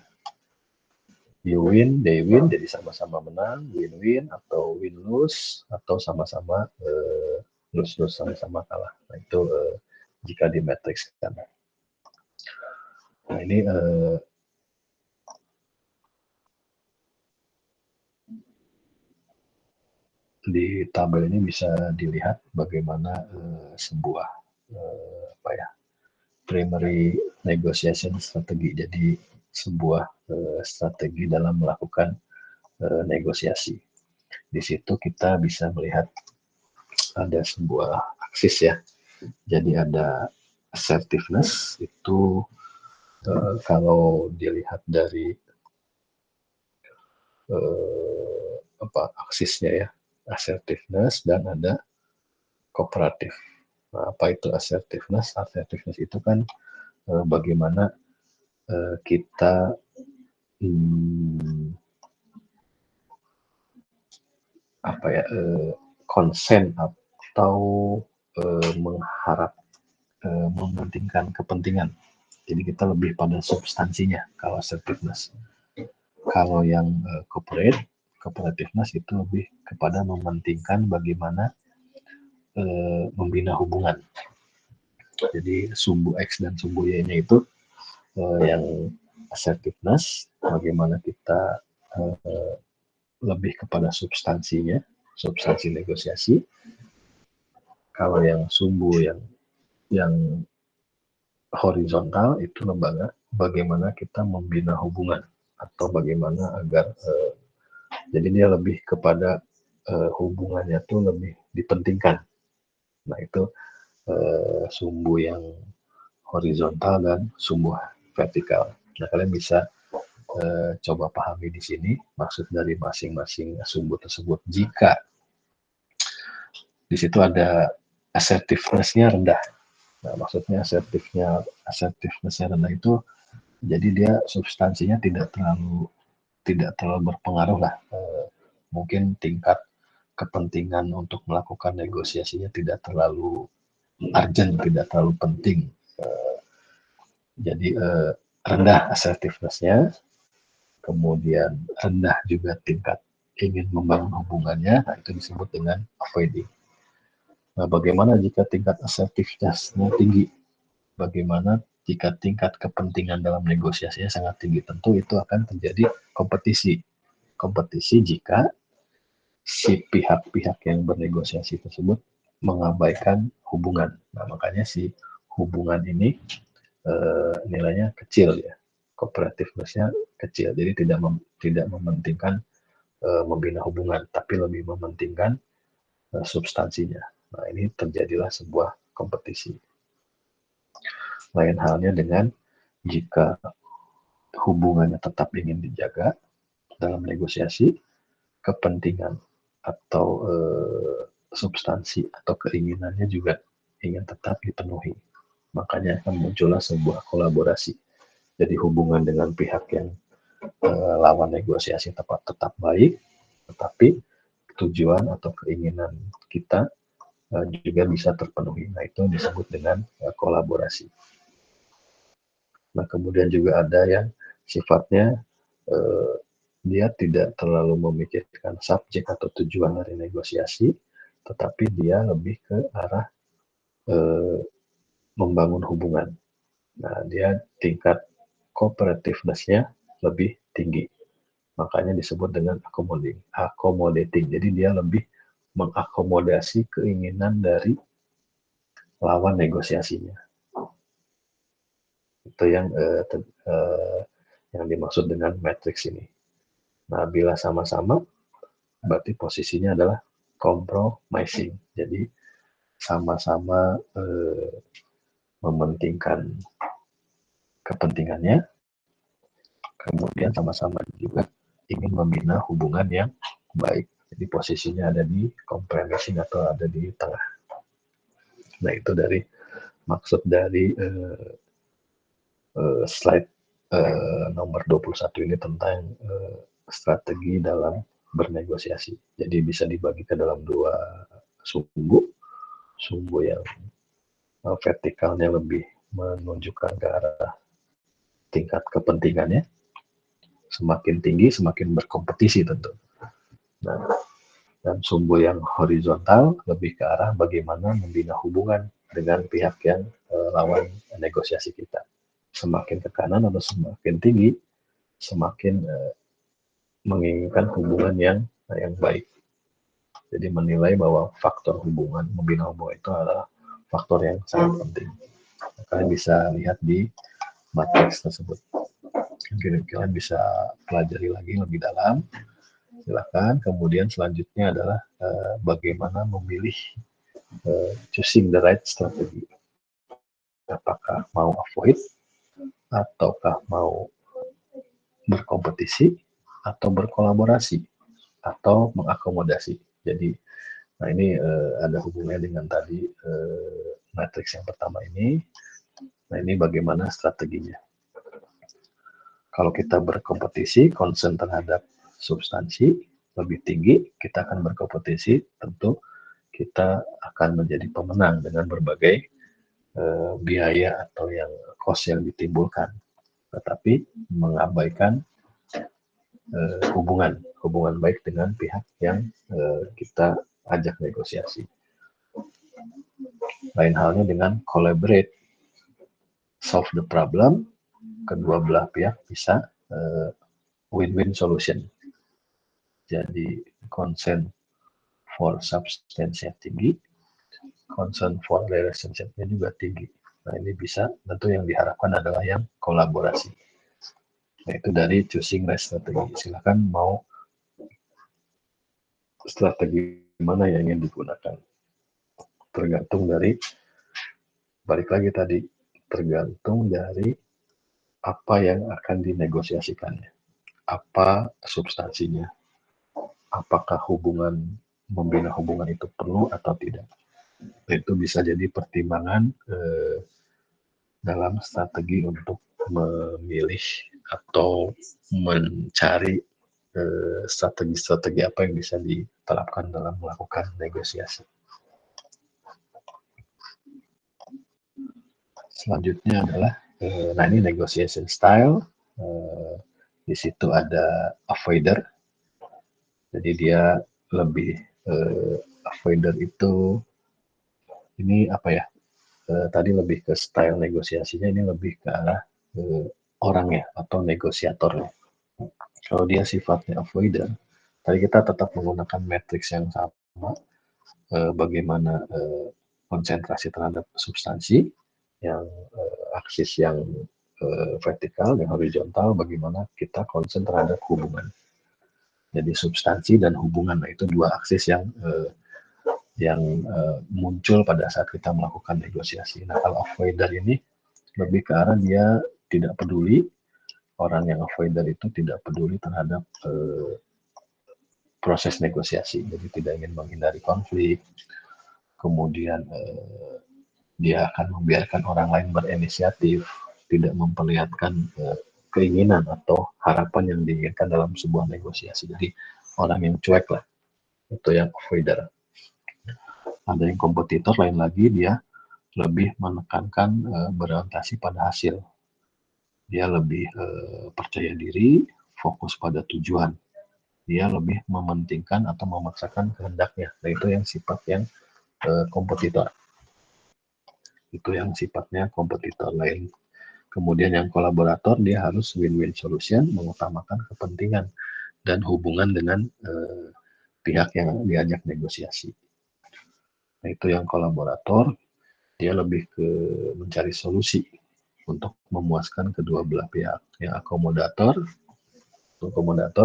You win, they win, jadi sama-sama menang, win-win atau win-lose, atau sama-sama lose-lose, sama-sama kalah. Nah, itu jika di matrikskan. Nah, ini di tabel ini bisa dilihat bagaimana sebuah primary negotiation strategi. Jadi sebuah strategi dalam melakukan negosiasi. Di situ kita bisa melihat ada sebuah aksis ya. Jadi ada assertiveness, itu kalau dilihat dari aksisnya ya, assertiveness, dan ada kooperatif. Nah, apa itu assertiveness? Assertiveness itu kan bagaimana kita konsen atau mengharap mementingkan kepentingan. Jadi kita lebih pada substansinya kalau assertiveness. Kalau yang cooperativeness itu lebih kepada mementingkan bagaimana membina hubungan. Jadi sumbu X dan sumbu Y-nya itu yang assertiveness, bagaimana kita lebih kepada substansinya, substansi negosiasi. Kalau yang sumbu yang horizontal itu lembaga, bagaimana kita membina hubungan atau bagaimana agar jadi dia lebih kepada hubungannya tuh lebih dipentingkan. Nah, itu sumbu yang horizontal dan sumbu vertikal. Nah, kalian bisa coba pahami di sini maksud dari masing-masing sumbu tersebut. Jika di situ ada assertiveness-nya rendah, nah maksudnya assertiveness-nya rendah itu jadi dia substansinya tidak terlalu berpengaruh lah. Mungkin tingkat kepentingan untuk melakukan negosiasinya tidak terlalu urgent, tidak terlalu penting. Jadi rendah assertiveness-nya, kemudian rendah juga tingkat ingin membangun hubungannya, nah itu disebut dengan avoiding. Nah, bagaimana jika tingkat assertiveness-nya tinggi? Bagaimana jika tingkat kepentingan dalam negosiasinya sangat tinggi? Tentu itu akan terjadi kompetisi. Kompetisi jika si pihak-pihak yang bernegosiasi tersebut mengabaikan hubungan. Nah, makanya si hubungan ini nilainya kecil ya. Cooperativeness-nya kecil. Jadi tidak mementingkan membina hubungan, tapi lebih mementingkan substansinya. Nah, ini terjadilah sebuah kompetisi. Lain halnya dengan jika hubungannya tetap ingin dijaga dalam negosiasi, kepentingan atau substansi atau keinginannya juga ingin tetap dipenuhi. Makanya akan muncullah sebuah kolaborasi. Jadi hubungan dengan pihak yang lawan negosiasi tetap baik, tetapi tujuan atau keinginan kita juga bisa terpenuhi. Nah, itu disebut dengan kolaborasi. Nah, kemudian juga ada yang sifatnya dia tidak terlalu memikirkan subjek atau tujuan dari negosiasi, tetapi dia lebih ke arah membangun hubungan. Nah, dia tingkat cooperativeness-nya lebih tinggi. Makanya disebut dengan accommodating. Jadi dia lebih mengakomodasi keinginan dari lawan negosiasinya. Itu yang dimaksud dengan matriks ini. Nah, bila sama-sama, berarti posisinya adalah compromising. Jadi sama-sama mementingkan kepentingannya, kemudian sama-sama juga ingin membina hubungan yang baik. Jadi posisinya ada di compromising atau ada di tengah. Nah, itu dari maksud dari slide nomor 21 ini tentang strategi dalam bernegosiasi. Jadi bisa dibagi ke dalam dua sumbu yang vertikalnya lebih menunjukkan ke arah tingkat kepentingannya, semakin tinggi semakin berkompetisi tentu. Nah, dan sumbu yang horizontal lebih ke arah bagaimana membina hubungan dengan pihak yang lawan negosiasi kita. Semakin ke kanan atau semakin tinggi, semakin menginginkan hubungan yang baik. Jadi menilai bahwa faktor hubungan, membina hubungan itu adalah faktor yang sangat penting. Kalian bisa lihat di matriks tersebut. Kalian bisa pelajari lagi lebih dalam. Silakan. Kemudian selanjutnya adalah bagaimana memilih choosing the right strategy. Apakah mau avoid ataukah mau berkompetisi atau berkolaborasi atau mengakomodasi. Jadi, nah ini ada hubungannya dengan tadi matriks yang pertama ini. Nah ini bagaimana strateginya. Kalau kita berkompetisi, concern terhadap substansi lebih tinggi, kita akan berkompetisi, tentu kita akan menjadi pemenang dengan berbagai biaya atau yang cost yang ditimbulkan. Tetapi mengabaikan hubungan baik dengan pihak yang kita ajak negosiasi. Lain halnya dengan collaborate, solve the problem, kedua belah pihak bisa win-win solution. Jadi concern for substance-nya tinggi, concern for relationship-nya juga tinggi. Nah ini bisa, tentu yang diharapkan adalah yang kolaborasi. Nah itu dari choosing right strategi. Silakan mau strategi mana yang ingin digunakan. Tergantung dari, balik lagi tadi, tergantung dari apa yang akan dinegosiasikannya. Apa substansinya. Apakah membina hubungan itu perlu atau tidak. Itu bisa jadi pertimbangan dalam strategi untuk memilih atau mencari strategi-strategi apa yang bisa diterapkan dalam melakukan negosiasi. Selanjutnya adalah, nah ini negotiation style. Di situ ada avoider. Jadi dia lebih avoider itu ini apa ya? Tadi lebih ke style negosiasinya, ini lebih ke arah orangnya atau negosiatornya. Kalau dia sifatnya avoider, tadi kita tetap menggunakan matriks yang sama, bagaimana konsentrasi terhadap substansi, yang aksis yang vertikal, yang horizontal, bagaimana kita konsen terhadap hubungan. Jadi substansi dan hubungan, itu dua aksis yang muncul pada saat kita melakukan negosiasi. Nah kalau avoider ini lebih ke arah dia tidak peduli, orang yang avoider itu tidak peduli terhadap proses negosiasi, jadi tidak ingin menghindari konflik, kemudian dia akan membiarkan orang lain berinisiatif, tidak memperlihatkan keinginan atau harapan yang diinginkan dalam sebuah negosiasi. Jadi orang yang cuek lah, itu yang avoider. Ada yang kompetitor lain lagi, dia lebih menekankan berorientasi pada hasil. Dia lebih percaya diri, fokus pada tujuan. Dia lebih mementingkan atau memaksakan kehendaknya. Nah itu yang sifat yang kompetitor. Itu yang sifatnya kompetitor lain. Kemudian yang kolaborator, dia harus win-win solution, mengutamakan kepentingan dan hubungan dengan pihak yang diajak negosiasi. Nah, itu yang kolaborator, dia lebih ke mencari solusi untuk memuaskan kedua belah pihak. Yang akomodator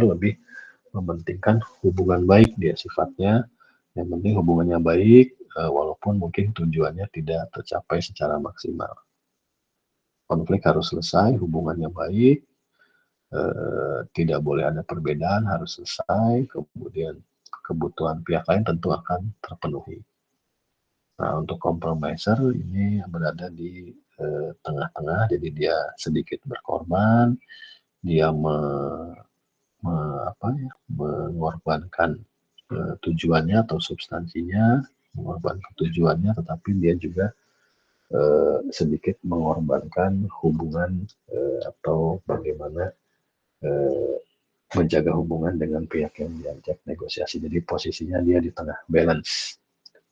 lebih mementingkan hubungan baik, dia sifatnya, yang penting hubungannya baik, walaupun mungkin tujuannya tidak tercapai secara maksimal. Konflik harus selesai, hubungannya baik, tidak boleh ada perbedaan, harus selesai, kemudian kebutuhan pihak lain tentu akan terpenuhi. Nah, untuk compromiser ini berada di tengah-tengah, jadi dia sedikit berkorban, dia mengorbankan tujuannya atau substansinya, mengorbankan tujuannya, tetapi dia juga sedikit mengorbankan hubungan atau bagaimana menjaga hubungan dengan pihak yang diajak negosiasi. Jadi posisinya dia di tengah, balance,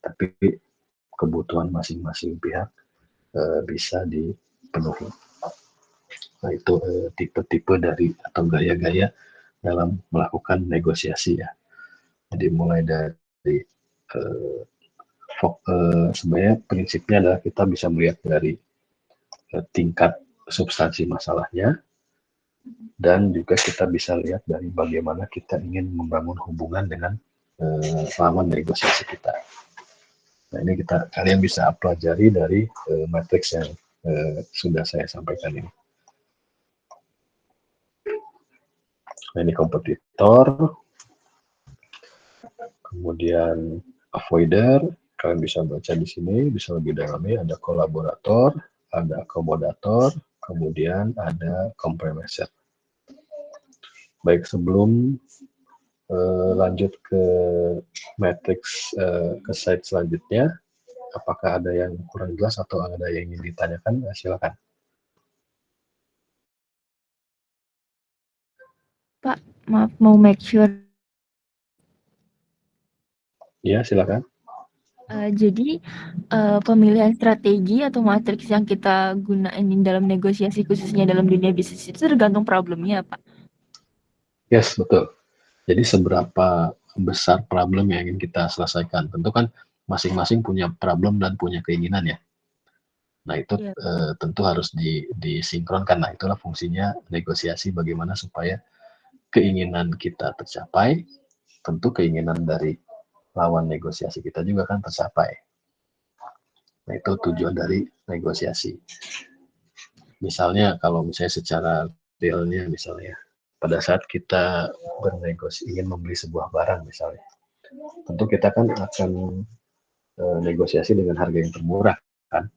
tapi kebutuhan masing-masing pihak bisa dipenuhi. Nah, itu tipe-tipe dari atau gaya-gaya dalam melakukan negosiasi ya. Jadi mulai dari sebenarnya prinsipnya adalah kita bisa melihat dari tingkat substansi masalahnya, dan juga kita bisa lihat dari bagaimana kita ingin membangun hubungan dengan lawan negosiasi kita. Nah, ini kalian bisa pelajari dari matriks yang sudah saya sampaikan ini. Nah, ini kompetitor, kemudian avoider, kalian bisa baca di sini, bisa lebih dalamnya. Ada kolaborator, ada akomodator, kemudian ada compromiser. Baik, sebelum lanjut ke matriks ke slide selanjutnya, apakah ada yang kurang jelas atau ada yang ingin ditanyakan? Silakan. Pak, maaf mau make sure. Ya, silakan. Jadi pemilihan strategi atau matriks yang kita gunain dalam negosiasi khususnya dalam dunia bisnis itu tergantung problemnya, Pak. Yes, betul. Jadi seberapa besar problem yang ingin kita selesaikan. Tentu kan masing-masing punya problem dan punya keinginan ya. Nah, itu tentu harus disinkronkan. Nah, itulah fungsinya negosiasi, bagaimana supaya keinginan kita tercapai, tentu keinginan dari lawan negosiasi kita juga kan tercapai. Nah, itu tujuan dari negosiasi. Misalnya kalau misalnya secara realnya misalnya pada saat kita bernegosiasi ingin membeli sebuah barang misalnya, tentu kita kan akan negosiasi dengan harga yang termurah kan.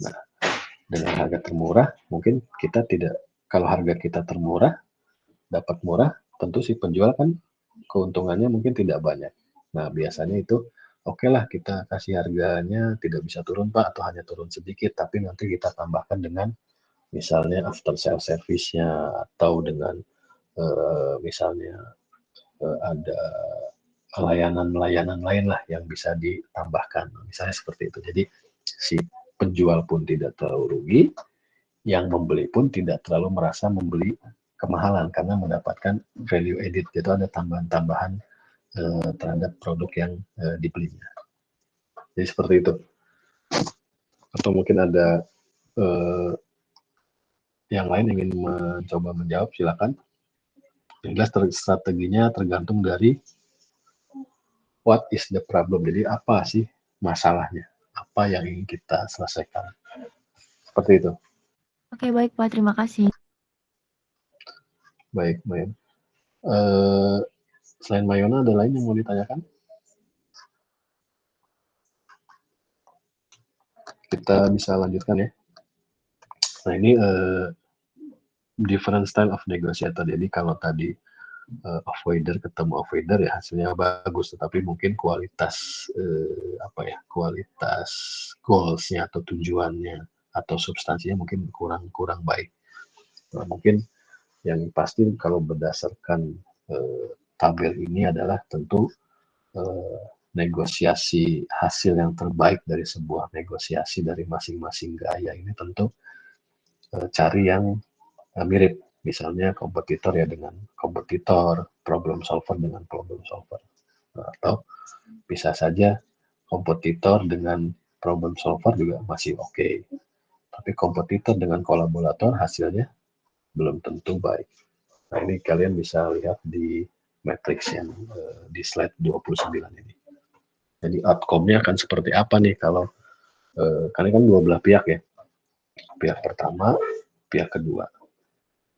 Nah, dengan harga termurah mungkin kita tidak, kalau harga kita termurah dapat murah, tentu si penjual kan keuntungannya mungkin tidak banyak. Nah, biasanya itu oke lah kita kasih harganya tidak bisa turun Pak, atau hanya turun sedikit, tapi nanti kita tambahkan dengan misalnya after sale service-nya, atau dengan misalnya ada layanan-layanan lain lah yang bisa ditambahkan, misalnya seperti itu. Jadi si penjual pun tidak terlalu rugi, yang membeli pun tidak terlalu merasa membeli kemahalan karena mendapatkan value added, itu ada tambahan-tambahan terhadap produk yang dibelinya. Jadi seperti itu. Atau mungkin ada yang lain ingin mencoba menjawab, silakan. Jelas strateginya tergantung dari what is the problem. Jadi apa sih masalahnya? Apa yang ingin kita selesaikan? Seperti itu. Oke, baik Pak, terima kasih. Baik, baik. Selain Mayona, ada lain yang mau ditanyakan? Kita bisa lanjutkan ya. Nah, ini different style of negotiator. Jadi kalau tadi avoider ketemu avoider ya hasilnya bagus, tetapi mungkin kualitas kualitas goals-nya atau tujuannya atau substansinya mungkin kurang baik. Nah, mungkin yang pasti kalau berdasarkan tabel ini adalah tentu negosiasi hasil yang terbaik dari sebuah negosiasi dari masing-masing gaya ini tentu cari yang mirip. Misalnya kompetitor ya dengan kompetitor, problem solver dengan problem solver. Atau bisa saja kompetitor dengan problem solver juga masih oke. Tapi kompetitor dengan kolaborator hasilnya belum tentu baik. Nah, ini kalian bisa lihat di matriks yang di slide 29 ini. Jadi outcome-nya akan seperti apa nih kalau kalian kan dua belah pihak ya. Pihak pertama, pihak kedua.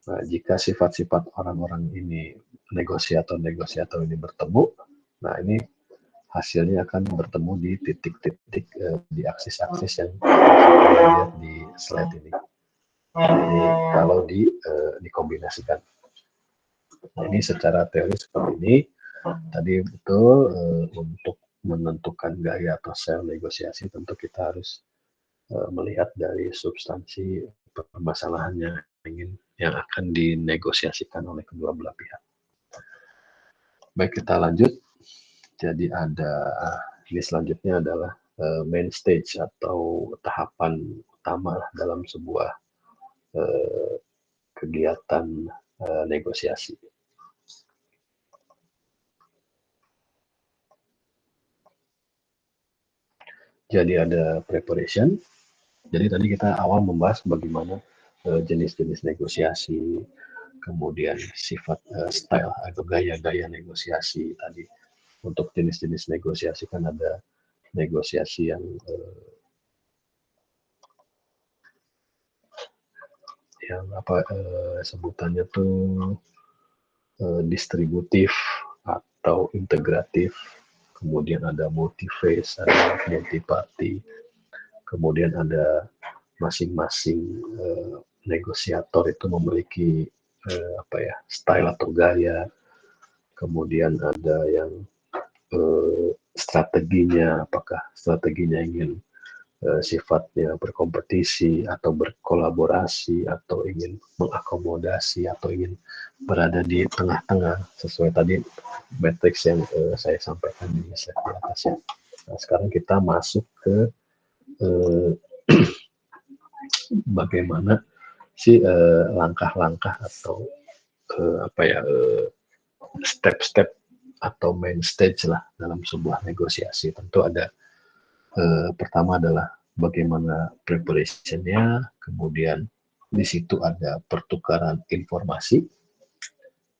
Nah, jika sifat-sifat orang-orang ini negosiator ini bertemu, nah ini hasilnya akan bertemu di titik-titik di aksis-aksis yang kita lihat di slide ini. Jadi kalau dikombinasikan. Nah, ini secara teori seperti ini. Tadi betul untuk menentukan gaya atau style negosiasi tentu kita harus melihat dari substansi permasalahan yang akan dinegosiasikan oleh kedua belah pihak. Baik, kita lanjut. Jadi ini selanjutnya adalah main stage atau tahapan utama dalam sebuah kegiatan negosiasi. Jadi ada preparation. Jadi tadi kita awal membahas bagaimana jenis-jenis negosiasi, kemudian sifat style atau gaya-gaya negosiasi tadi. Untuk jenis-jenis negosiasi kan ada negosiasi yang sebutannya tuh distributif atau integratif, kemudian ada multi-phase, ada multi-party, kemudian ada masing-masing negosiator itu memiliki style atau gaya, kemudian ada yang strateginya, apakah strateginya ingin sifatnya berkompetisi atau berkolaborasi atau ingin mengakomodasi atau ingin berada di tengah-tengah sesuai tadi matriks yang saya sampaikan di slide di atas ya. Nah, sekarang kita masuk ke bagaimana sih langkah-langkah atau step-step atau main stage lah dalam sebuah negosiasi. Tentu ada pertama adalah bagaimana preparation-nya, kemudian di situ ada pertukaran informasi.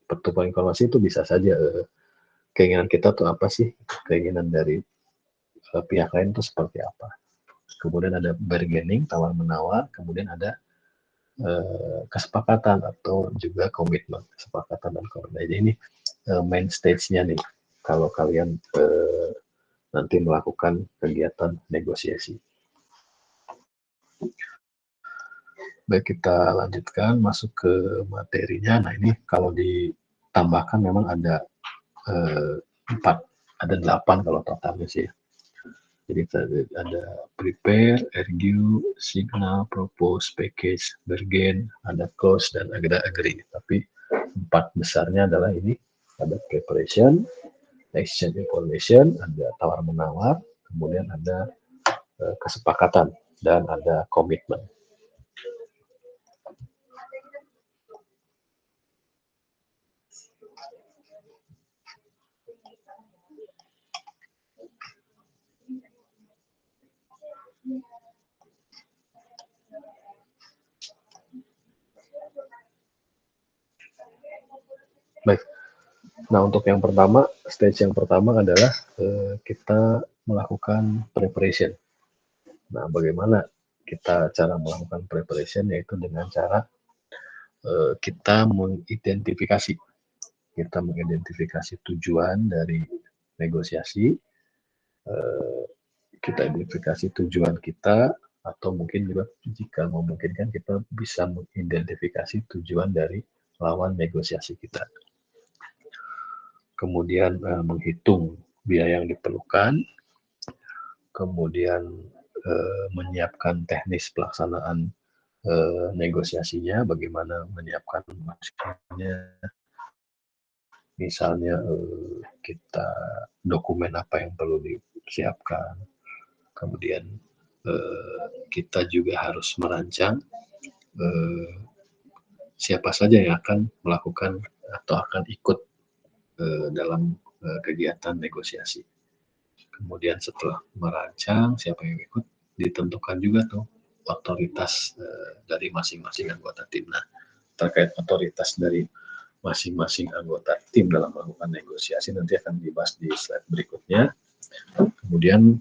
Pertukaran informasi itu bisa saja keinginan kita tuh apa sih, keinginan dari pihak lain itu seperti apa. Kemudian ada bargaining, tawar-menawar, kemudian ada kesepakatan atau juga komitmen, kesepakatan dan komitmen. Jadi ini main stage-nya nih, kalau kalian nanti melakukan kegiatan negosiasi. Baik, kita lanjutkan masuk ke materinya. Nah, ini kalau ditambahkan memang ada 8 kalau totalnya sih. Jadi ada prepare, argue, signal, propose, package, bargain, ada close, dan ada agree. Tapi 4 besarnya adalah ini, ada preparation, exchange information, ada tawar-menawar, kemudian ada kesepakatan, dan ada komitmen. Baik. Nah, untuk yang pertama, stage yang pertama adalah kita melakukan preparation. Nah, bagaimana kita cara melakukan preparation, yaitu dengan cara kita mengidentifikasi tujuan dari negosiasi, kita identifikasi tujuan kita, atau mungkin juga jika memungkinkan kita bisa mengidentifikasi tujuan dari lawan negosiasi kita. Kemudian menghitung biaya yang diperlukan, kemudian menyiapkan teknis pelaksanaan negosiasinya, bagaimana menyiapkan maksudnya, misalnya kita dokumen apa yang perlu disiapkan, kemudian kita juga harus merancang siapa saja yang akan melakukan atau akan ikut dalam kegiatan negosiasi. Kemudian setelah merancang siapa yang ikut, ditentukan juga tuh otoritas dari masing-masing anggota tim. Nah, terkait otoritas dari masing-masing anggota tim dalam melakukan negosiasi nanti akan dibahas di slide berikutnya. Kemudian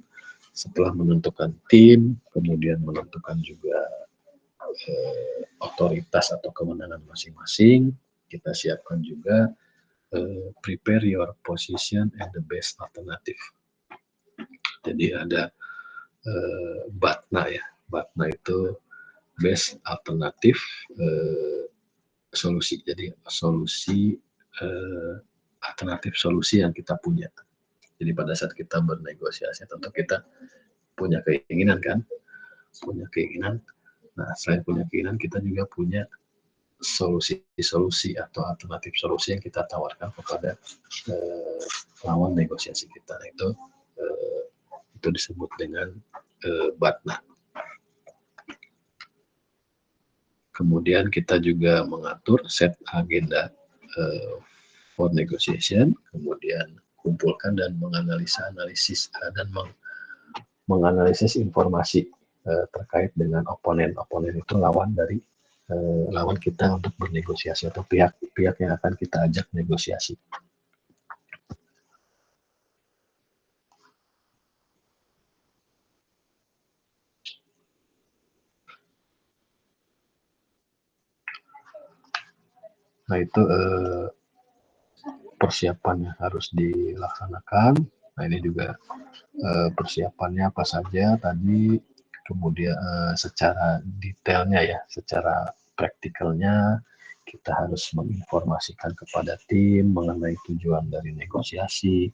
setelah menentukan tim, kemudian menentukan juga otoritas atau kewenangan masing-masing, kita siapkan juga prepare your position and the best alternative. Jadi ada BATNA ya. BATNA itu best alternative solusi. Jadi solusi alternatif solusi yang kita punya. Jadi pada saat kita bernegosiasi, tentu kita punya keinginan kan, punya keinginan. Nah, selain punya keinginan, kita juga punya solusi atau alternatif solusi yang kita tawarkan kepada lawan negosiasi kita. Itu disebut dengan BATNA. Kemudian kita juga mengatur set agenda for negotiation, kemudian kumpulkan dan menganalisis informasi terkait dengan oponen itu lawan kita untuk bernegosiasi atau pihak yang akan kita ajak negosiasi. Nah, itu persiapan yang harus dilaksanakan. Nah, ini juga persiapannya apa saja tadi, kemudian secara detailnya ya, secara praktikalnya kita harus menginformasikan kepada tim mengenai tujuan dari negosiasi,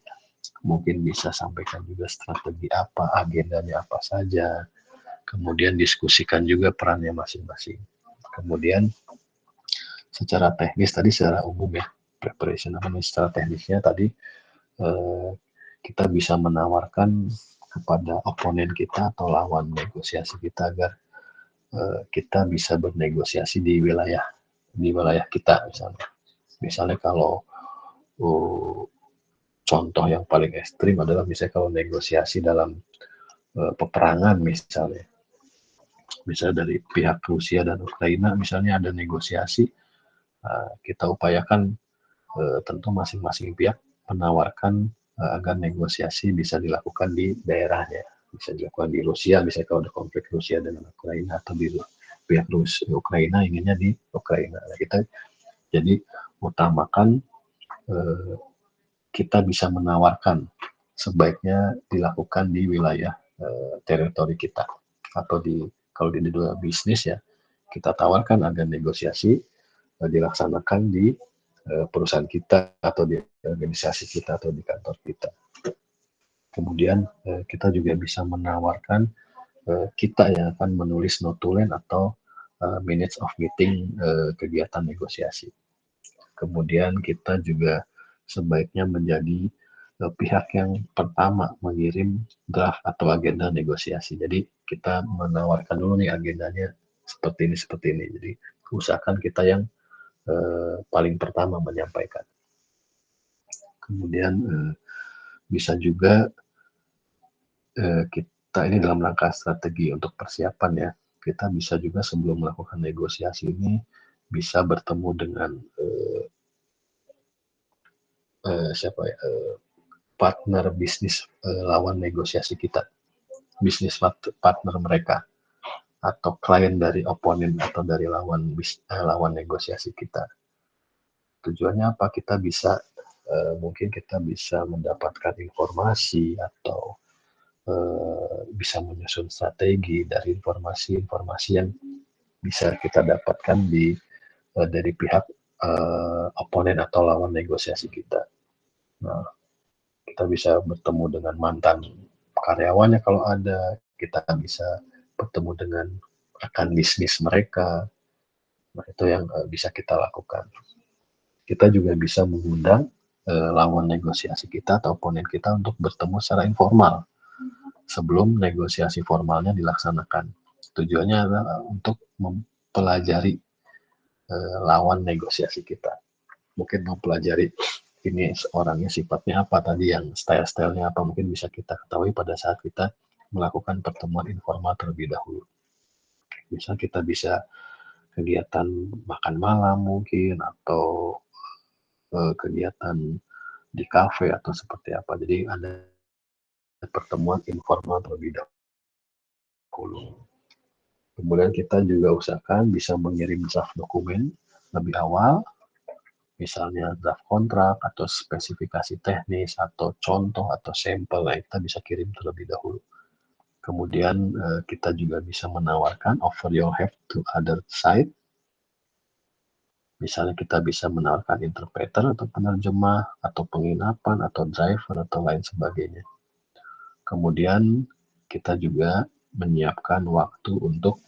mungkin bisa sampaikan juga strategi apa, agendanya apa saja, kemudian diskusikan juga perannya masing-masing. Kemudian secara teknis tadi secara umum ya, preparation secara teknisnya tadi kita bisa menawarkan kepada oponen kita atau lawan negosiasi kita agar kita bisa bernegosiasi di wilayah kita misalnya kalau contoh yang paling ekstrim adalah misalnya kalau negosiasi dalam peperangan misalnya dari pihak Rusia dan Ukraina misalnya ada negosiasi, kita upayakan tentu masing-masing pihak menawarkan agar negosiasi bisa dilakukan di daerahnya, bisa dilakukan di Rusia, misalnya kalau ada konflik Rusia dengan Ukraina, atau di pihak Ukraina inginnya di Ukraina. Nah, kita jadi utamakan kita bisa menawarkan sebaiknya dilakukan di wilayah teritori kita, atau kalau di dunia bisnis ya kita tawarkan agar negosiasi dilaksanakan di perusahaan kita atau di organisasi kita atau di kantor kita. Kemudian kita juga bisa menawarkan kita yang akan menulis notulen atau minutes of meeting kegiatan negosiasi. Kemudian kita juga sebaiknya menjadi pihak yang pertama mengirim draft atau agenda negosiasi. Jadi kita menawarkan dulu nih agendanya seperti ini. Jadi usahakan kita yang paling pertama menyampaikan. Kemudian bisa juga kita ini dalam rangka strategi untuk persiapan ya, kita bisa juga sebelum melakukan negosiasi ini bisa bertemu dengan partner bisnis lawan negosiasi kita, bisnis partner mereka, atau klien dari oponen atau dari lawan negosiasi kita. Tujuannya apa? Kita bisa mungkin kita bisa mendapatkan informasi atau bisa menyusun strategi dari informasi yang bisa kita dapatkan dari pihak oponen atau lawan negosiasi kita. Nah, kita bisa bertemu dengan mantan karyawannya kalau ada, kita bisa bertemu dengan rekan bisnis mereka. Nah, itu yang bisa kita lakukan. Kita juga bisa mengundang lawan negosiasi kita atau oponen kita untuk bertemu secara informal sebelum negosiasi formalnya dilaksanakan. Tujuannya adalah untuk mempelajari lawan negosiasi kita. Mungkin mempelajari ini orangnya sifatnya apa tadi, yang style-stylenya apa, mungkin bisa kita ketahui pada saat kita melakukan pertemuan informal terlebih dahulu. Misal kita bisa kegiatan makan malam mungkin, atau kegiatan di kafe atau seperti apa. Jadi ada pertemuan informal terlebih dahulu. Kemudian kita juga usahakan bisa mengirim draft dokumen lebih awal, misalnya draft kontrak atau spesifikasi teknis atau contoh atau sampel, nah kita bisa kirim terlebih dahulu. Kemudian kita juga bisa menawarkan offer your have to other side. Misalnya kita bisa menawarkan interpreter atau penerjemah atau penginapan atau driver atau lain sebagainya. Kemudian kita juga menyiapkan waktu untuk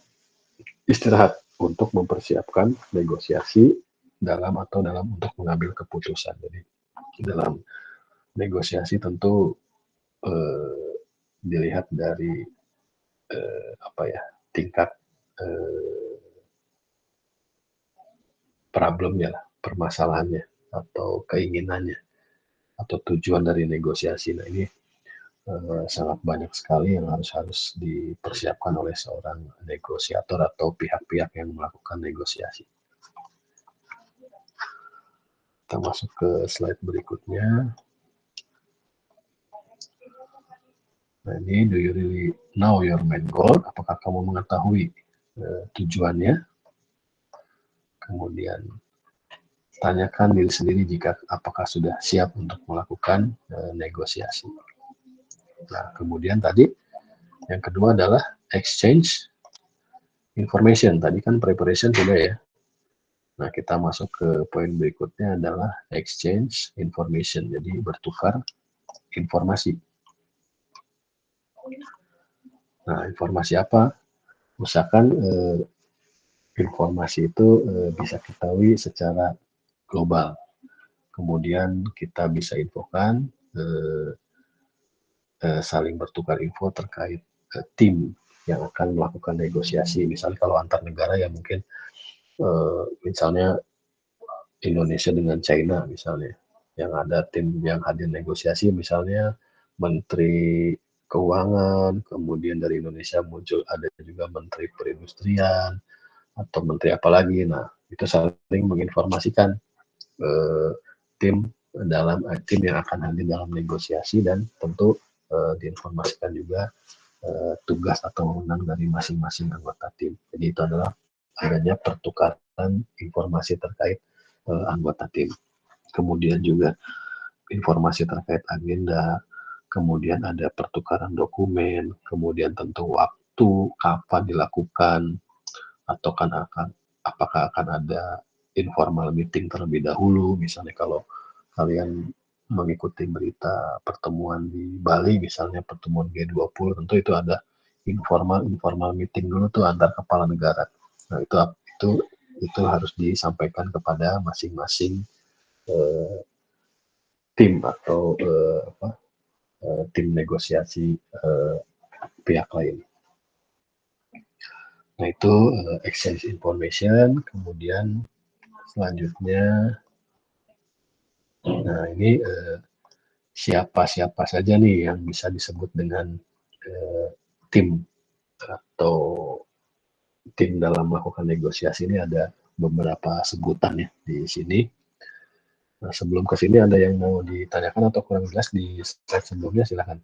istirahat untuk mempersiapkan negosiasi dalam untuk mengambil keputusan. Jadi dalam negosiasi tentu dilihat dari tingkat problemnya lah, permasalahannya atau keinginannya atau tujuan dari negosiasi. Nah ini sangat banyak sekali yang harus dipersiapkan oleh seorang negosiator atau pihak-pihak yang melakukan negosiasi. Kita masuk ke slide berikutnya. Nah ini, do you really know your main goal? Apakah kamu mengetahui tujuannya? Kemudian tanyakan diri sendiri apakah sudah siap untuk melakukan negosiasi. Nah, kemudian tadi yang kedua adalah exchange information. Tadi kan preparation sudah ya. Nah, kita masuk ke poin berikutnya adalah exchange information. Jadi bertukar informasi. Nah, informasi apa? Misalkan informasi itu bisa diketahui secara global. Kemudian kita bisa infokan saling bertukar info terkait tim yang akan melakukan negosiasi. Misalnya kalau antar negara ya mungkin misalnya Indonesia dengan China misalnya, yang ada tim yang hadir negosiasi misalnya Menteri Keuangan, kemudian dari Indonesia muncul ada juga Menteri Perindustrian atau Menteri apa lagi. Nah itu saling menginformasikan tim yang akan hadir dalam negosiasi dan tentu diinformasikan juga tugas atau wewenang dari masing-masing anggota tim. Jadi itu adalah adanya pertukaran informasi terkait anggota tim. Kemudian juga informasi terkait agenda, kemudian ada pertukaran dokumen, kemudian tentu waktu kapan dilakukan, atau apakah akan ada informal meeting terlebih dahulu. Misalnya kalau kalian mengikuti berita pertemuan di Bali, misalnya pertemuan G20, tentu itu ada informal meeting dulu tuh antar kepala negara. Nah itu harus disampaikan kepada masing-masing tim atau tim negosiasi pihak lain. Nah itu exchange information. Kemudian selanjutnya, nah ini siapa saja nih yang bisa disebut dengan tim atau tim dalam melakukan negosiasi. Ini ada beberapa sebutan ya di sini. Nah, sebelum ke sini ada yang mau ditanyakan atau kurang jelas di slide sebelumnya, silakan.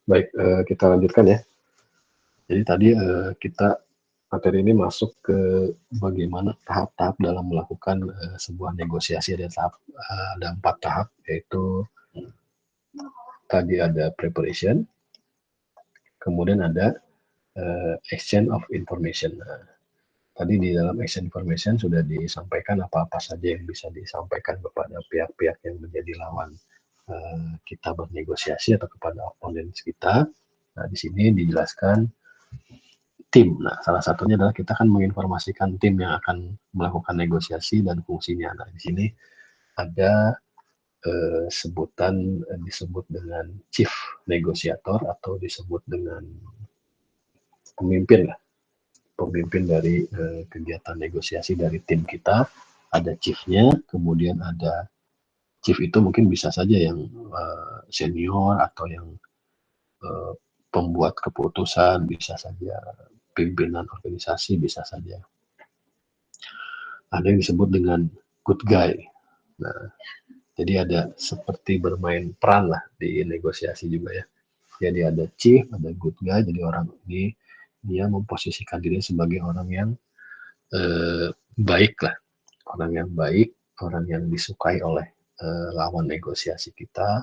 Baik, kita lanjutkan ya. Jadi tadi materi ini masuk ke bagaimana tahap-tahap dalam melakukan sebuah negosiasi. Ada 4 tahap, yaitu tadi ada preparation, kemudian ada exchange of information. Nah, tadi di dalam exchange information sudah disampaikan apa-apa saja yang bisa disampaikan kepada pihak-pihak yang menjadi lawan kita bernegosiasi atau kepada opponents kita. Nah, di sini dijelaskan tim. Nah, salah satunya adalah kita akan menginformasikan tim yang akan melakukan negosiasi dan fungsinya. Nah, di sini ada disebut dengan chief negosiator atau disebut dengan pemimpin dari kegiatan negosiasi dari tim kita. Ada chiefnya, kemudian ada chief itu mungkin bisa saja yang senior atau yang pembuat keputusan, bisa saja pimpinan organisasi, bisa saja. Ada yang disebut dengan good guy. Nah, jadi ada seperti bermain peran lah di negosiasi juga ya. Jadi ada chief, ada good guy. Jadi orang ini dia memposisikan diri sebagai orang yang baik lah, orang yang baik, orang yang disukai oleh lawan negosiasi kita.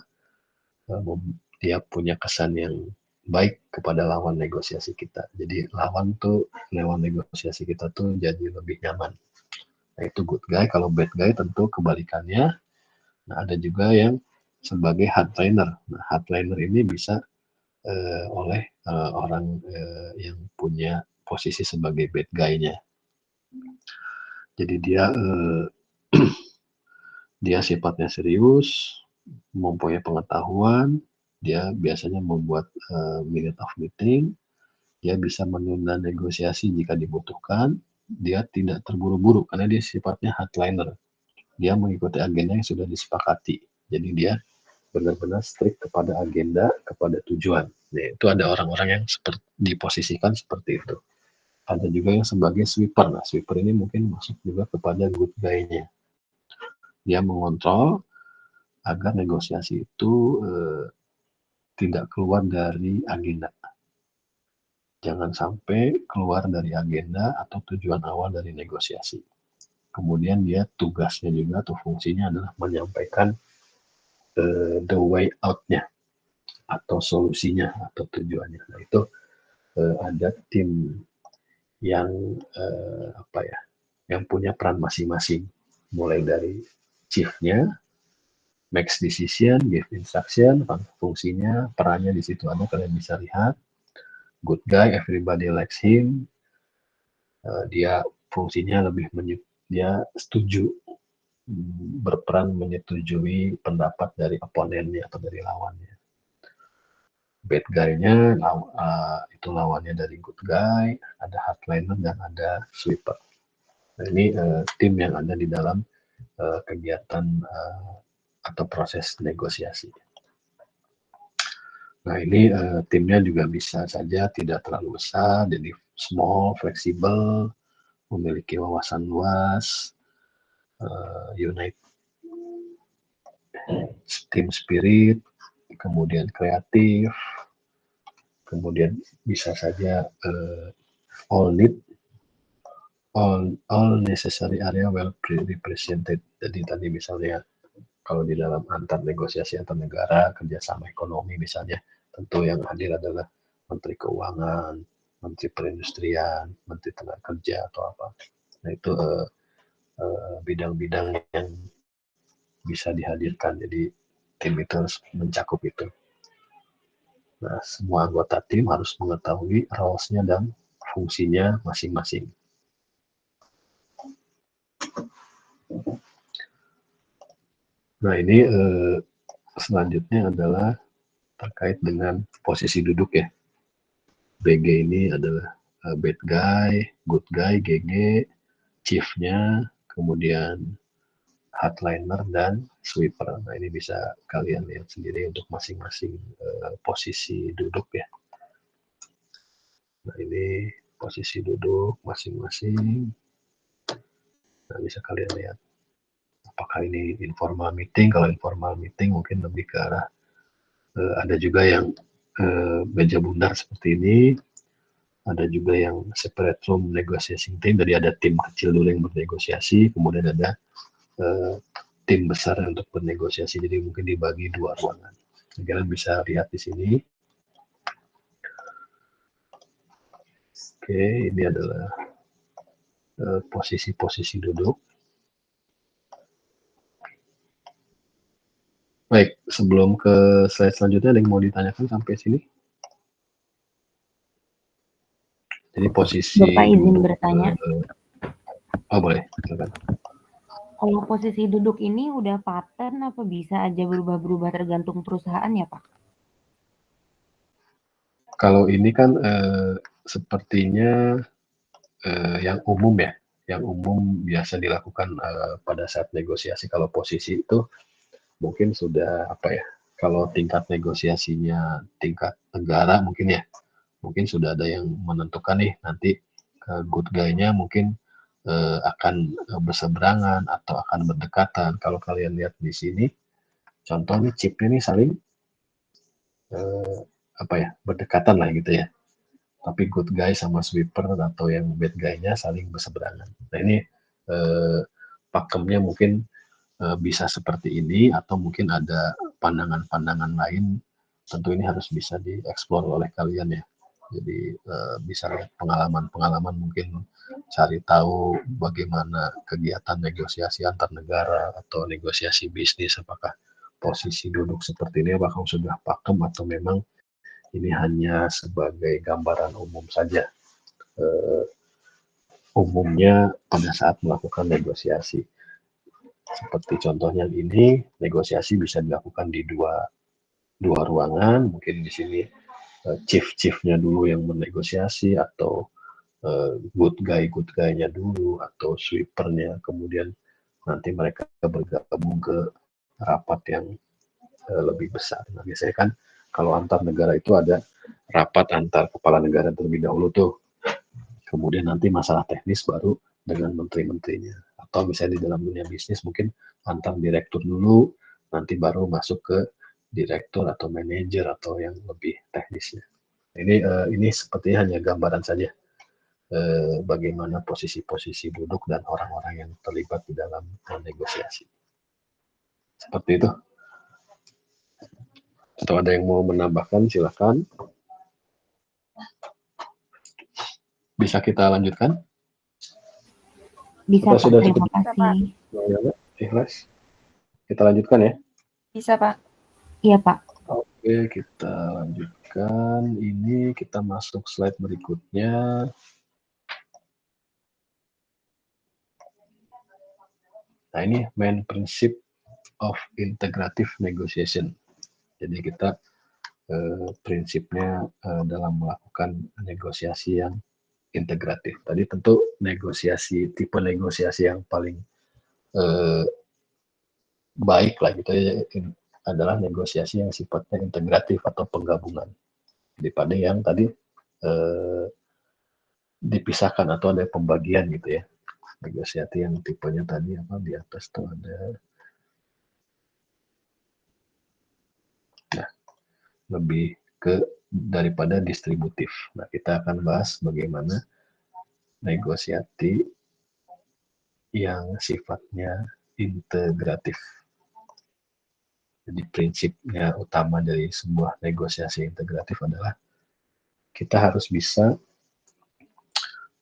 Dia punya kesan yang baik kepada lawan negosiasi kita. Jadi lawan negosiasi kita tuh jadi lebih nyaman. Nah, itu good guy. Kalau bad guy tentu kebalikannya. Nah, ada juga yang sebagai hardliner. Nah, hardliner ini bisa oleh orang yang punya posisi sebagai bad guy-nya. Jadi dia dia sifatnya serius, mempunyai pengetahuan, dia biasanya membuat minute of meeting, dia bisa menunda negosiasi jika dibutuhkan, dia tidak terburu-buru karena dia sifatnya hardliner. Dia mengikuti agenda yang sudah disepakati. Jadi dia benar-benar strict kepada agenda, kepada tujuan. Nah, itu ada orang-orang yang diposisikan seperti itu. Ada juga yang sebagai sweeper. Nah, sweeper ini mungkin masuk juga kepada good guy-nya. Dia mengontrol agar negosiasi itu tidak keluar dari agenda. Jangan sampai keluar dari agenda atau tujuan awal dari negosiasi. Kemudian dia tugasnya juga atau fungsinya adalah menyampaikan the way out-nya atau solusinya atau tujuannya. Nah, itu ada tim yang yang punya peran masing-masing, mulai dari chief-nya, makes decision, give instruction, fungsinya, perannya di situ ada, kalian bisa lihat. Good guy, everybody likes him. Dia fungsinya lebih dia setuju, berperan menyetujui pendapat dari oponennya atau dari lawannya. Bad guy-nya itu lawannya dari good guy, ada hardliner dan ada sweeper. Nah, ini tim yang ada di dalam kegiatan atau proses negosiasi. Nah, ini timnya juga bisa saja tidak terlalu besar, jadi small, fleksibel, memiliki wawasan luas, unite team spirit, kemudian kreatif, kemudian bisa saja all necessary area well represented. Jadi tadi misalnya kalau di dalam antar negosiasi antar negara, kerjasama ekonomi misalnya, tentu yang hadir adalah Menteri Keuangan, Menteri Perindustrian, Menteri Tenaga Kerja atau apa. Nah, itu bidang-bidang yang bisa dihadirkan. Jadi tim itu harus mencakup itu. Nah, semua anggota tim harus mengetahui roles-nya dan fungsinya masing-masing. Nah, ini selanjutnya adalah terkait dengan posisi duduk ya. BG ini adalah bad guy, good guy, GG, chief-nya, kemudian hardliner dan sweeper. Nah, ini bisa kalian lihat sendiri untuk masing-masing posisi duduk ya. Nah, ini posisi duduk masing-masing. Nah, bisa kalian lihat. Apakah ini informal meeting? Kalau informal meeting mungkin lebih ke arah ada juga yang meja bundar seperti ini. Ada juga yang separate room negotiating team. Jadi ada tim kecil dulu yang bernegosiasi, kemudian ada tim besar untuk bernegosiasi. Jadi mungkin dibagi 2 ruangan. Kalian bisa lihat di sini. Oke, ini adalah posisi-posisi duduk. Baik, sebelum ke slide selanjutnya, ada yang mau ditanyakan sampai sini? Jadi posisi Bapak izin duduk, bertanya. Boleh, silakan. Kalau posisi duduk ini udah pattern apa bisa aja berubah-berubah tergantung perusahaan ya, Pak? Kalau ini kan sepertinya yang umum ya, yang umum biasa dilakukan pada saat negosiasi. Kalau posisi itu mungkin sudah kalau tingkat negosiasinya tingkat negara mungkin sudah ada yang menentukan nih nanti good guy-nya mungkin akan berseberangan atau akan berdekatan. Kalau kalian lihat di sini, contohnya chip ini saling berdekatan lah gitu ya. Tapi good guy sama sweeper atau yang bad guy-nya saling berseberangan. Nah ini pakemnya mungkin bisa seperti ini, atau mungkin ada pandangan-pandangan lain. Tentu ini harus bisa dieksplor oleh kalian ya. Jadi bisa lihat pengalaman-pengalaman, mungkin cari tahu bagaimana kegiatan negosiasi antar negara atau negosiasi bisnis, apakah posisi duduk seperti ini apakah sudah pakem atau memang ini hanya sebagai gambaran umum saja. Umumnya pada saat melakukan negosiasi. Seperti contohnya ini, negosiasi bisa dilakukan di dua ruangan. Mungkin di sini chief-nya dulu yang menegosiasi, atau good guy-nya dulu, atau sweepernya. Kemudian nanti mereka bergabung ke rapat yang lebih besar. Nah, biasanya kan kalau antar negara itu ada rapat antar kepala negara terlebih dahulu tuh. Kemudian nanti masalah teknis baru dengan menteri-menterinya. Atau misalnya di dalam dunia bisnis mungkin antar direktur dulu, nanti baru masuk ke direktur atau manajer atau yang lebih teknisnya. Ini sepertinya hanya gambaran saja bagaimana posisi-posisi duduk dan orang-orang yang terlibat di dalam negosiasi. Seperti itu. Atau ada yang mau menambahkan, silakan. Bisa kita lanjutkan? Bisa, Kita Pak. sudah Terima cukup kasih. ikhlas. Kita lanjutkan ya. Bisa, Pak. Iya, Pak. Oke, kita lanjutkan. Ini kita masuk slide berikutnya. Nah, ini main prinsip of integrative negotiation. Jadi kita prinsipnya dalam melakukan negosiasi yang integratif. Tadi tentu tipe negosiasi yang paling baik lah gitu ya, adalah negosiasi yang sifatnya integratif atau penggabungan, daripada yang tadi dipisahkan atau ada pembagian gitu ya. Negosiasi yang tipenya tadi di atas tuh ada. Nah, lebih ke daripada distributif. Nah, kita akan bahas bagaimana negosiasi yang sifatnya integratif. Jadi prinsipnya utama dari sebuah negosiasi integratif adalah kita harus bisa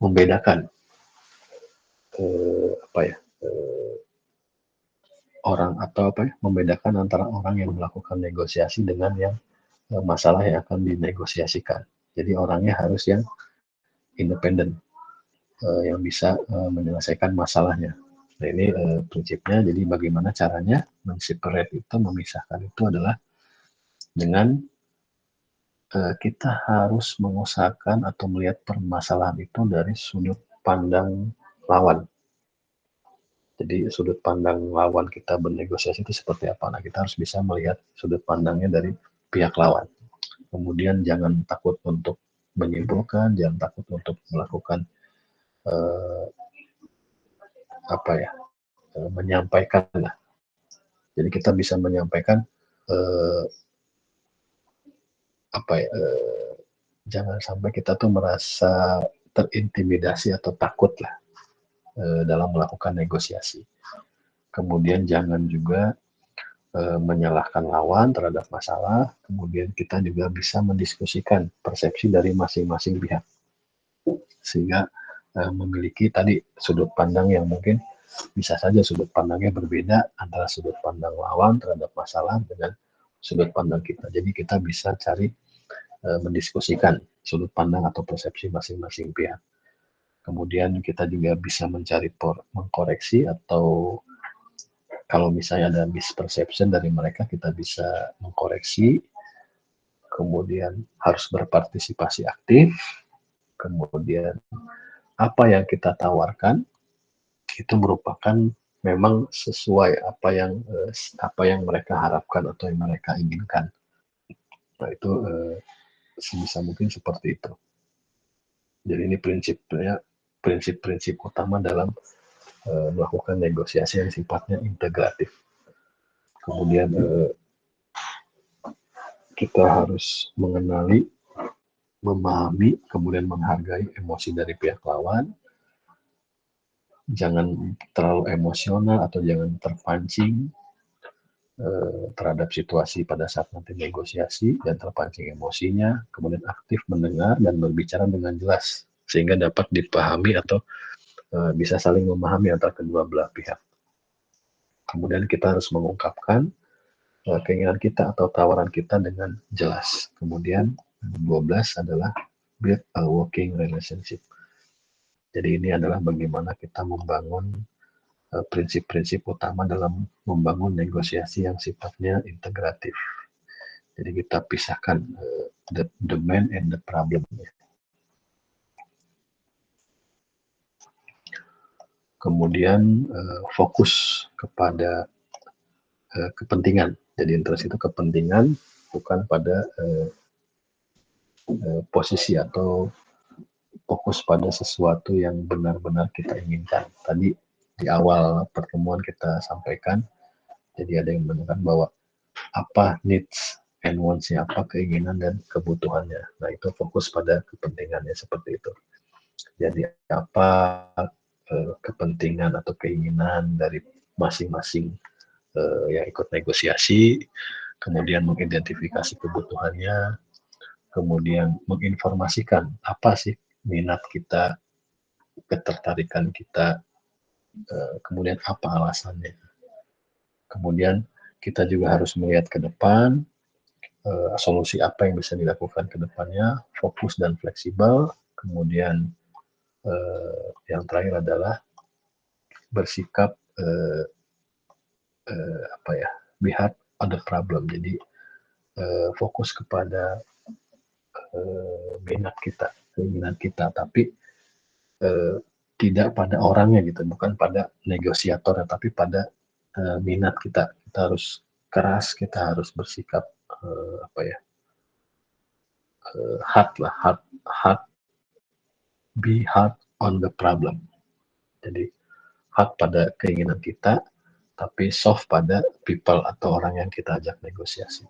membedakan membedakan antara orang yang melakukan negosiasi dengan yang masalah yang akan dinegosiasikan. Jadi orangnya harus yang independen, yang bisa menyelesaikan masalahnya. Nah, ini prinsipnya. Jadi bagaimana caranya men-separate itu, memisahkan itu adalah dengan kita harus mengusahakan atau melihat permasalahan itu dari sudut pandang lawan. Jadi sudut pandang lawan kita bernegosiasi itu seperti apa? Nah, kita harus bisa melihat sudut pandangnya dari pihak lawan. Kemudian jangan takut untuk menyimpulkan, jangan takut untuk melakukan menyampaikan lah. Jadi kita bisa menyampaikan jangan sampai kita tuh merasa terintimidasi atau takut lah dalam melakukan negosiasi. Kemudian jangan juga menyalahkan lawan terhadap masalah. Kemudian kita juga bisa mendiskusikan persepsi dari masing-masing pihak, sehingga memiliki tadi sudut pandang yang mungkin bisa saja sudut pandangnya berbeda antara sudut pandang lawan terhadap masalah dengan sudut pandang kita. Jadi kita bisa cari mendiskusikan sudut pandang atau persepsi masing-masing pihak. Kemudian kita juga bisa mencari mengkoreksi, atau kalau misalnya ada misperception dari mereka, kita bisa mengkoreksi. Kemudian harus berpartisipasi aktif. Kemudian apa yang kita tawarkan itu merupakan memang sesuai apa yang mereka harapkan atau yang mereka inginkan. Nah, itu sebisa mungkin seperti itu. Jadi ini prinsip-prinsip utama dalam melakukan negosiasi yang sifatnya integratif. Kemudian kita harus mengenali, memahami, kemudian menghargai emosi dari pihak lawan. Jangan terlalu emosional atau jangan terpancing terhadap situasi pada saat nanti negosiasi dan terpancing emosinya, kemudian aktif mendengar dan berbicara dengan jelas sehingga dapat dipahami atau bisa saling memahami antara kedua belah pihak. Kemudian kita harus mengungkapkan keinginan kita atau tawaran kita dengan jelas. Kemudian 12 adalah build a working relationship. Jadi ini adalah bagaimana kita membangun prinsip-prinsip utama dalam membangun negosiasi yang sifatnya integratif. Jadi kita pisahkan the man and the problem. Kemudian fokus kepada kepentingan. Jadi interest itu kepentingan, bukan pada posisi atau fokus pada sesuatu yang benar-benar kita inginkan. Tadi di awal pertemuan kita sampaikan, jadi ada yang menunjukkan bahwa apa needs and wants-nya, apa keinginan dan kebutuhannya. Nah, itu fokus pada kepentingannya seperti itu. Jadi apa kepentingan atau keinginan dari masing-masing yang ikut negosiasi, kemudian mengidentifikasi kebutuhannya, kemudian menginformasikan apa sih minat kita, ketertarikan kita, kemudian apa alasannya. Kemudian kita juga harus melihat ke depan, solusi apa yang bisa dilakukan ke depannya, fokus dan fleksibel. Kemudian yang terakhir adalah bersikap lihat ada problem. Jadi fokus kepada minat kita, keinginan kita, tapi tidak pada orangnya gitu, bukan pada negosiatornya, tapi pada minat kita. Kita harus keras, kita harus bersikap hard, be hard on the problem. Jadi hard pada keinginan kita, tapi soft pada people atau orang yang kita ajak negosiasi.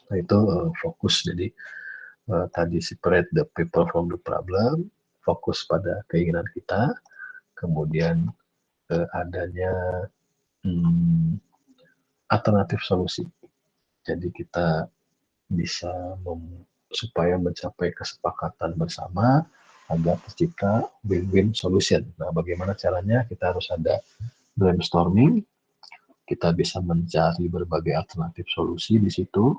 Nah, itu fokus. Jadi tadi separate the people from the problem, fokus pada keinginan kita, kemudian adanya alternatif solusi. Jadi kita bisa supaya mencapai kesepakatan bersama agar tercipta win-win solution. Nah, bagaimana caranya? Kita harus ada brainstorming, kita bisa mencari berbagai alternatif solusi di situ,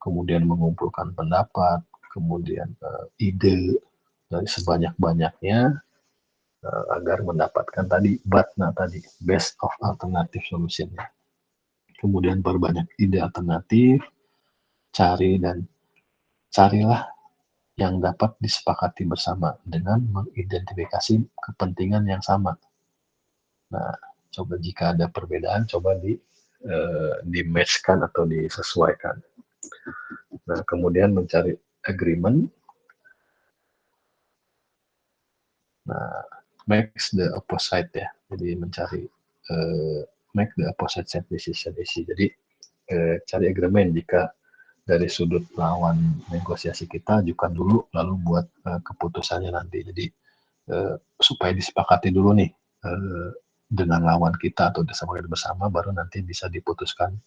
kemudian mengumpulkan pendapat, kemudian ide dari sebanyak-banyaknya agar mendapatkan tadi BATNA tadi, best of alternative solution. Kemudian berbanyak ide alternatif, carilah yang dapat disepakati bersama dengan mengidentifikasi kepentingan yang sama. Nah, coba jika ada perbedaan, coba di-match-kan atau disesuaikan. Nah, kemudian mencari agreement. Nah, makes the opposite ya. Jadi mencari make the opposite side decision issue. Jadi cari agreement jika dari sudut lawan negosiasi kita, ajukan dulu, lalu buat keputusannya nanti. Jadi supaya disepakati dulu nih dengan lawan kita atau bersama, baru nanti bisa diputuskan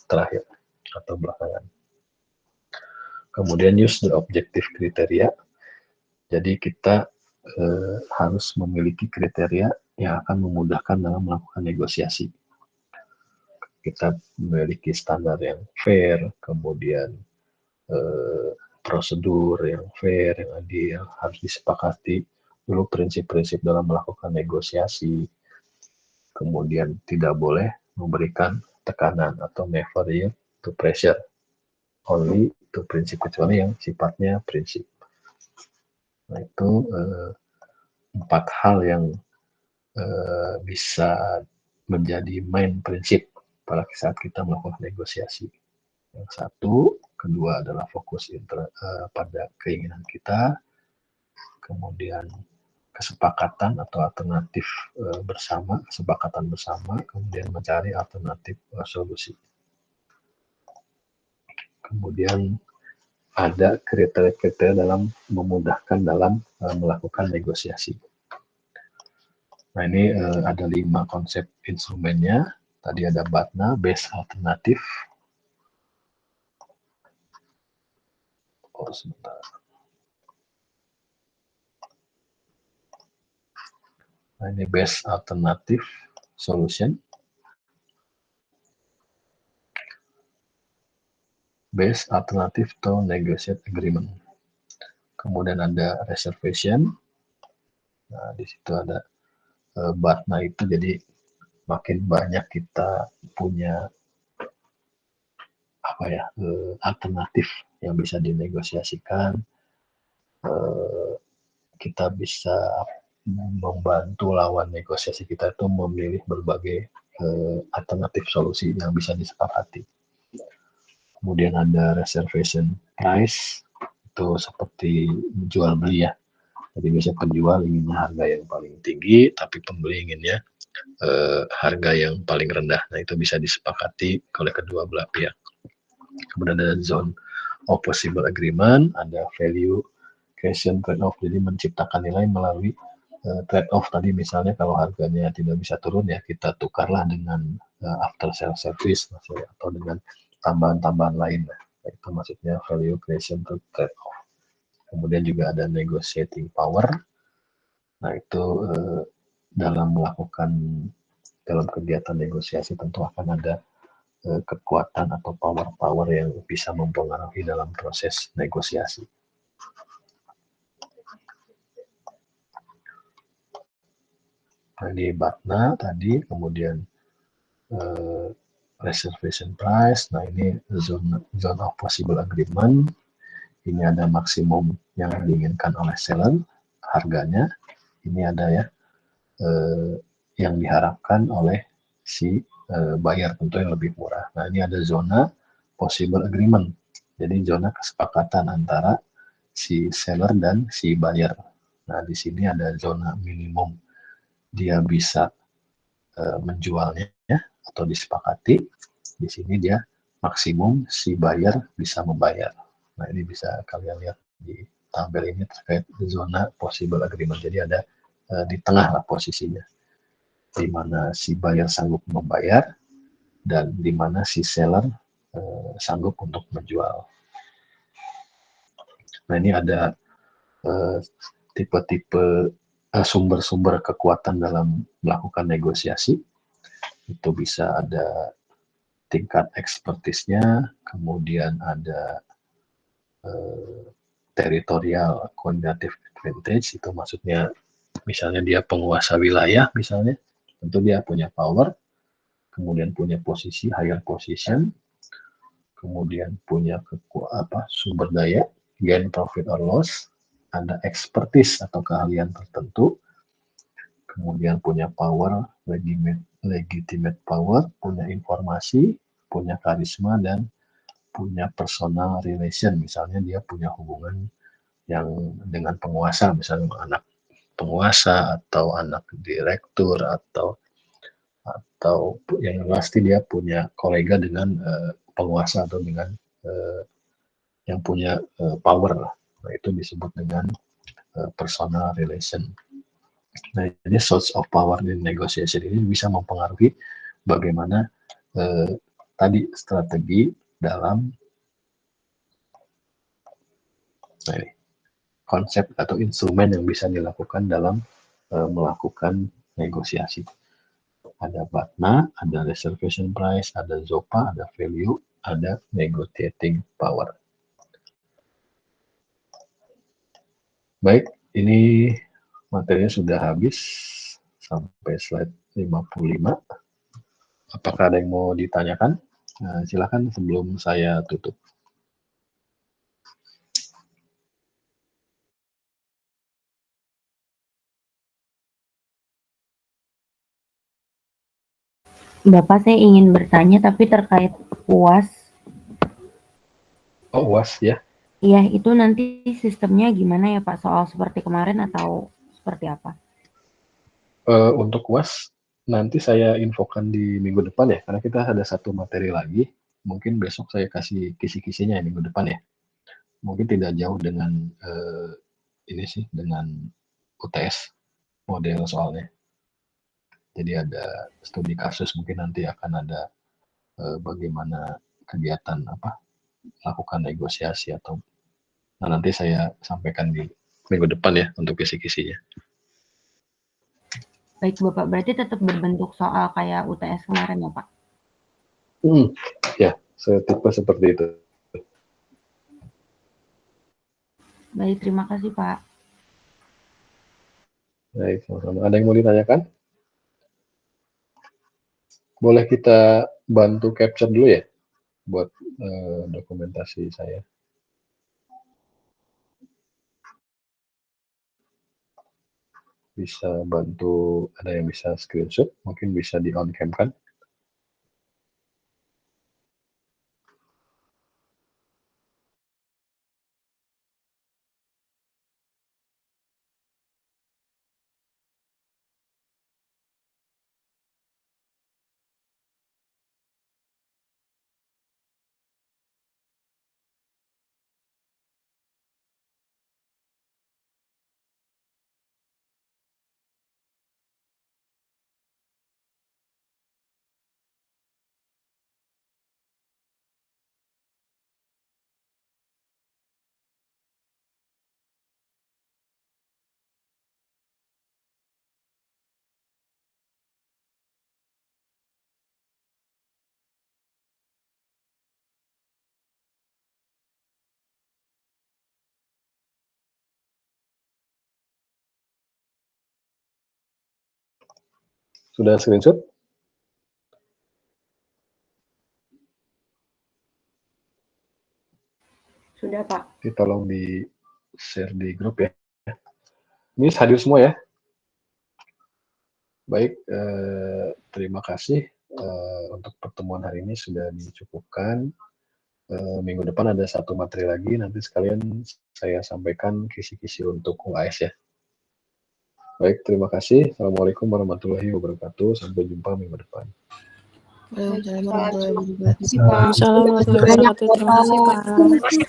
terakhir atau belakangan. Kemudian use the objective criteria. Jadi kita harus memiliki kriteria yang akan memudahkan dalam melakukan negosiasi. Kita memiliki standar yang fair, kemudian prosedur yang fair, yang adil, harus disepakati dulu prinsip-prinsip dalam melakukan negosiasi. Kemudian tidak boleh memberikan tekanan atau never yield to pressure, only to prinsip, kecuali yang sifatnya prinsip. Nah, itu 4 hal yang bisa menjadi main prinsip pada saat kita melakukan negosiasi. Yang satu, kedua adalah fokus pada keinginan kita, kemudian kesepakatan atau alternatif kesepakatan bersama, kemudian mencari alternatif solusi. kemudian ada kriteria-kriteria dalam memudahkan dalam melakukan negosiasi. Nah, ini ada 5 konsep instrumennya. Tadi ada BATNA, Best Alternative. Oh, sebentar. Nah, ini Best Alternative Solution. Best Alternative to Negotiate Agreement. Kemudian ada Reservation. Nah, di situ ada BATNA itu, jadi makin banyak kita punya alternatif yang bisa dinegosiasikan, kita bisa membantu lawan negosiasi kita itu memilih berbagai alternatif solusi yang bisa disepakati. Kemudian ada reservation price, itu seperti jual beli ya. Jadi biasanya penjual inginnya harga yang paling tinggi, tapi pembeli inginnya harga yang paling rendah. Nah, itu bisa disepakati oleh kedua belah pihak. Kemudian ada zone of possible agreement, ada value creation trade-off, jadi menciptakan nilai melalui trade-off tadi, misalnya kalau harganya tidak bisa turun ya kita tukarlah dengan after sale service atau dengan tambahan-tambahan lain. Nah, itu maksudnya value creation trade-off. Kemudian juga ada negotiating power. Nah, itu dalam kegiatan negosiasi tentu akan ada kekuatan atau power yang bisa mempengaruhi dalam proses negosiasi. Nah, ini BATNA tadi, kemudian reservation price. Nah, ini zone of possible agreement. Ini ada maksimum yang diinginkan oleh seller harganya. Ini ada ya yang diharapkan oleh si buyer, tentu yang lebih murah. Nah, ini ada zona possible agreement. Jadi zona kesepakatan antara si seller dan si buyer. Nah, di sini ada zona minimum dia bisa menjualnya ya, atau disepakati. Di sini dia maksimum si buyer bisa membayar. Nah, ini bisa kalian lihat di tabel ini terkait zona possible agreement. Jadi ada di tengah lah posisinya, di mana si buyer sanggup membayar dan di mana si seller sanggup untuk menjual. Nah, ini ada tipe-tipe sumber-sumber kekuatan dalam melakukan negosiasi. Itu bisa ada tingkat ekspertisnya, kemudian ada territorial coordinative advantage, itu maksudnya misalnya dia penguasa wilayah misalnya, tentu dia punya power, kemudian punya posisi, higher position, kemudian punya sumber daya, gain profit or loss, ada expertise atau keahlian tertentu, kemudian punya power, legitimate power, punya informasi, punya karisma, dan punya personal relation. Misalnya dia punya hubungan yang dengan penguasa, misalnya anak penguasa atau anak direktur atau yang pasti dia punya kolega dengan penguasa atau dengan yang punya power lah. Nah, itu disebut dengan personal relation. Nah, ini source of power in negotiation ini bisa mempengaruhi bagaimana tadi strategi dalam konsep atau instrumen yang bisa dilakukan dalam melakukan negosiasi. Ada BATNA, ada reservation price, ada ZOPA, ada value, ada negotiating power. Baik, ini materinya sudah habis sampai slide 55. Apakah ada yang mau ditanyakan? Silakan sebelum saya tutup. Bapak, saya ingin bertanya tapi terkait UAS. Oh, UAS ya? Iya, itu nanti sistemnya gimana ya Pak? Soal seperti kemarin atau seperti apa? Untuk UAS nanti saya infokan di minggu depan ya, karena kita ada satu materi lagi. mungkin besok saya kasih kisi-kisinya minggu depan ya. Mungkin tidak jauh dengan ini sih, dengan UTS model soalnya. Jadi ada studi kasus, mungkin nanti akan ada bagaimana kegiatan lakukan negosiasi atau nanti saya sampaikan di minggu depan ya untuk kisi-kisinya. Baik Bapak, berarti tetap berbentuk soal kayak UTS kemarin ya Pak? Ya, setipe seperti itu. Baik, terima kasih Pak. Baik, sama-sama. Ada yang mau ditanyakan? Boleh kita bantu capture dulu ya buat dokumentasi saya. Bisa bantu, ada yang bisa screenshot, mungkin bisa di on cam kan? Sudah screenshot? Sudah Pak. Tolong di share di grup ya. Ini hadir semua ya. Baik, terima kasih untuk pertemuan hari ini sudah dicukupkan. Minggu depan ada satu materi lagi, nanti sekalian saya sampaikan kisi-kisi untuk UAS ya. Baik, terima kasih. Assalamualaikum warahmatullahi wabarakatuh. Sampai jumpa minggu depan. Waalaikumsalam warahmatullahi wabarakatuh. Terima kasih, Pak. Terima kasih Pak.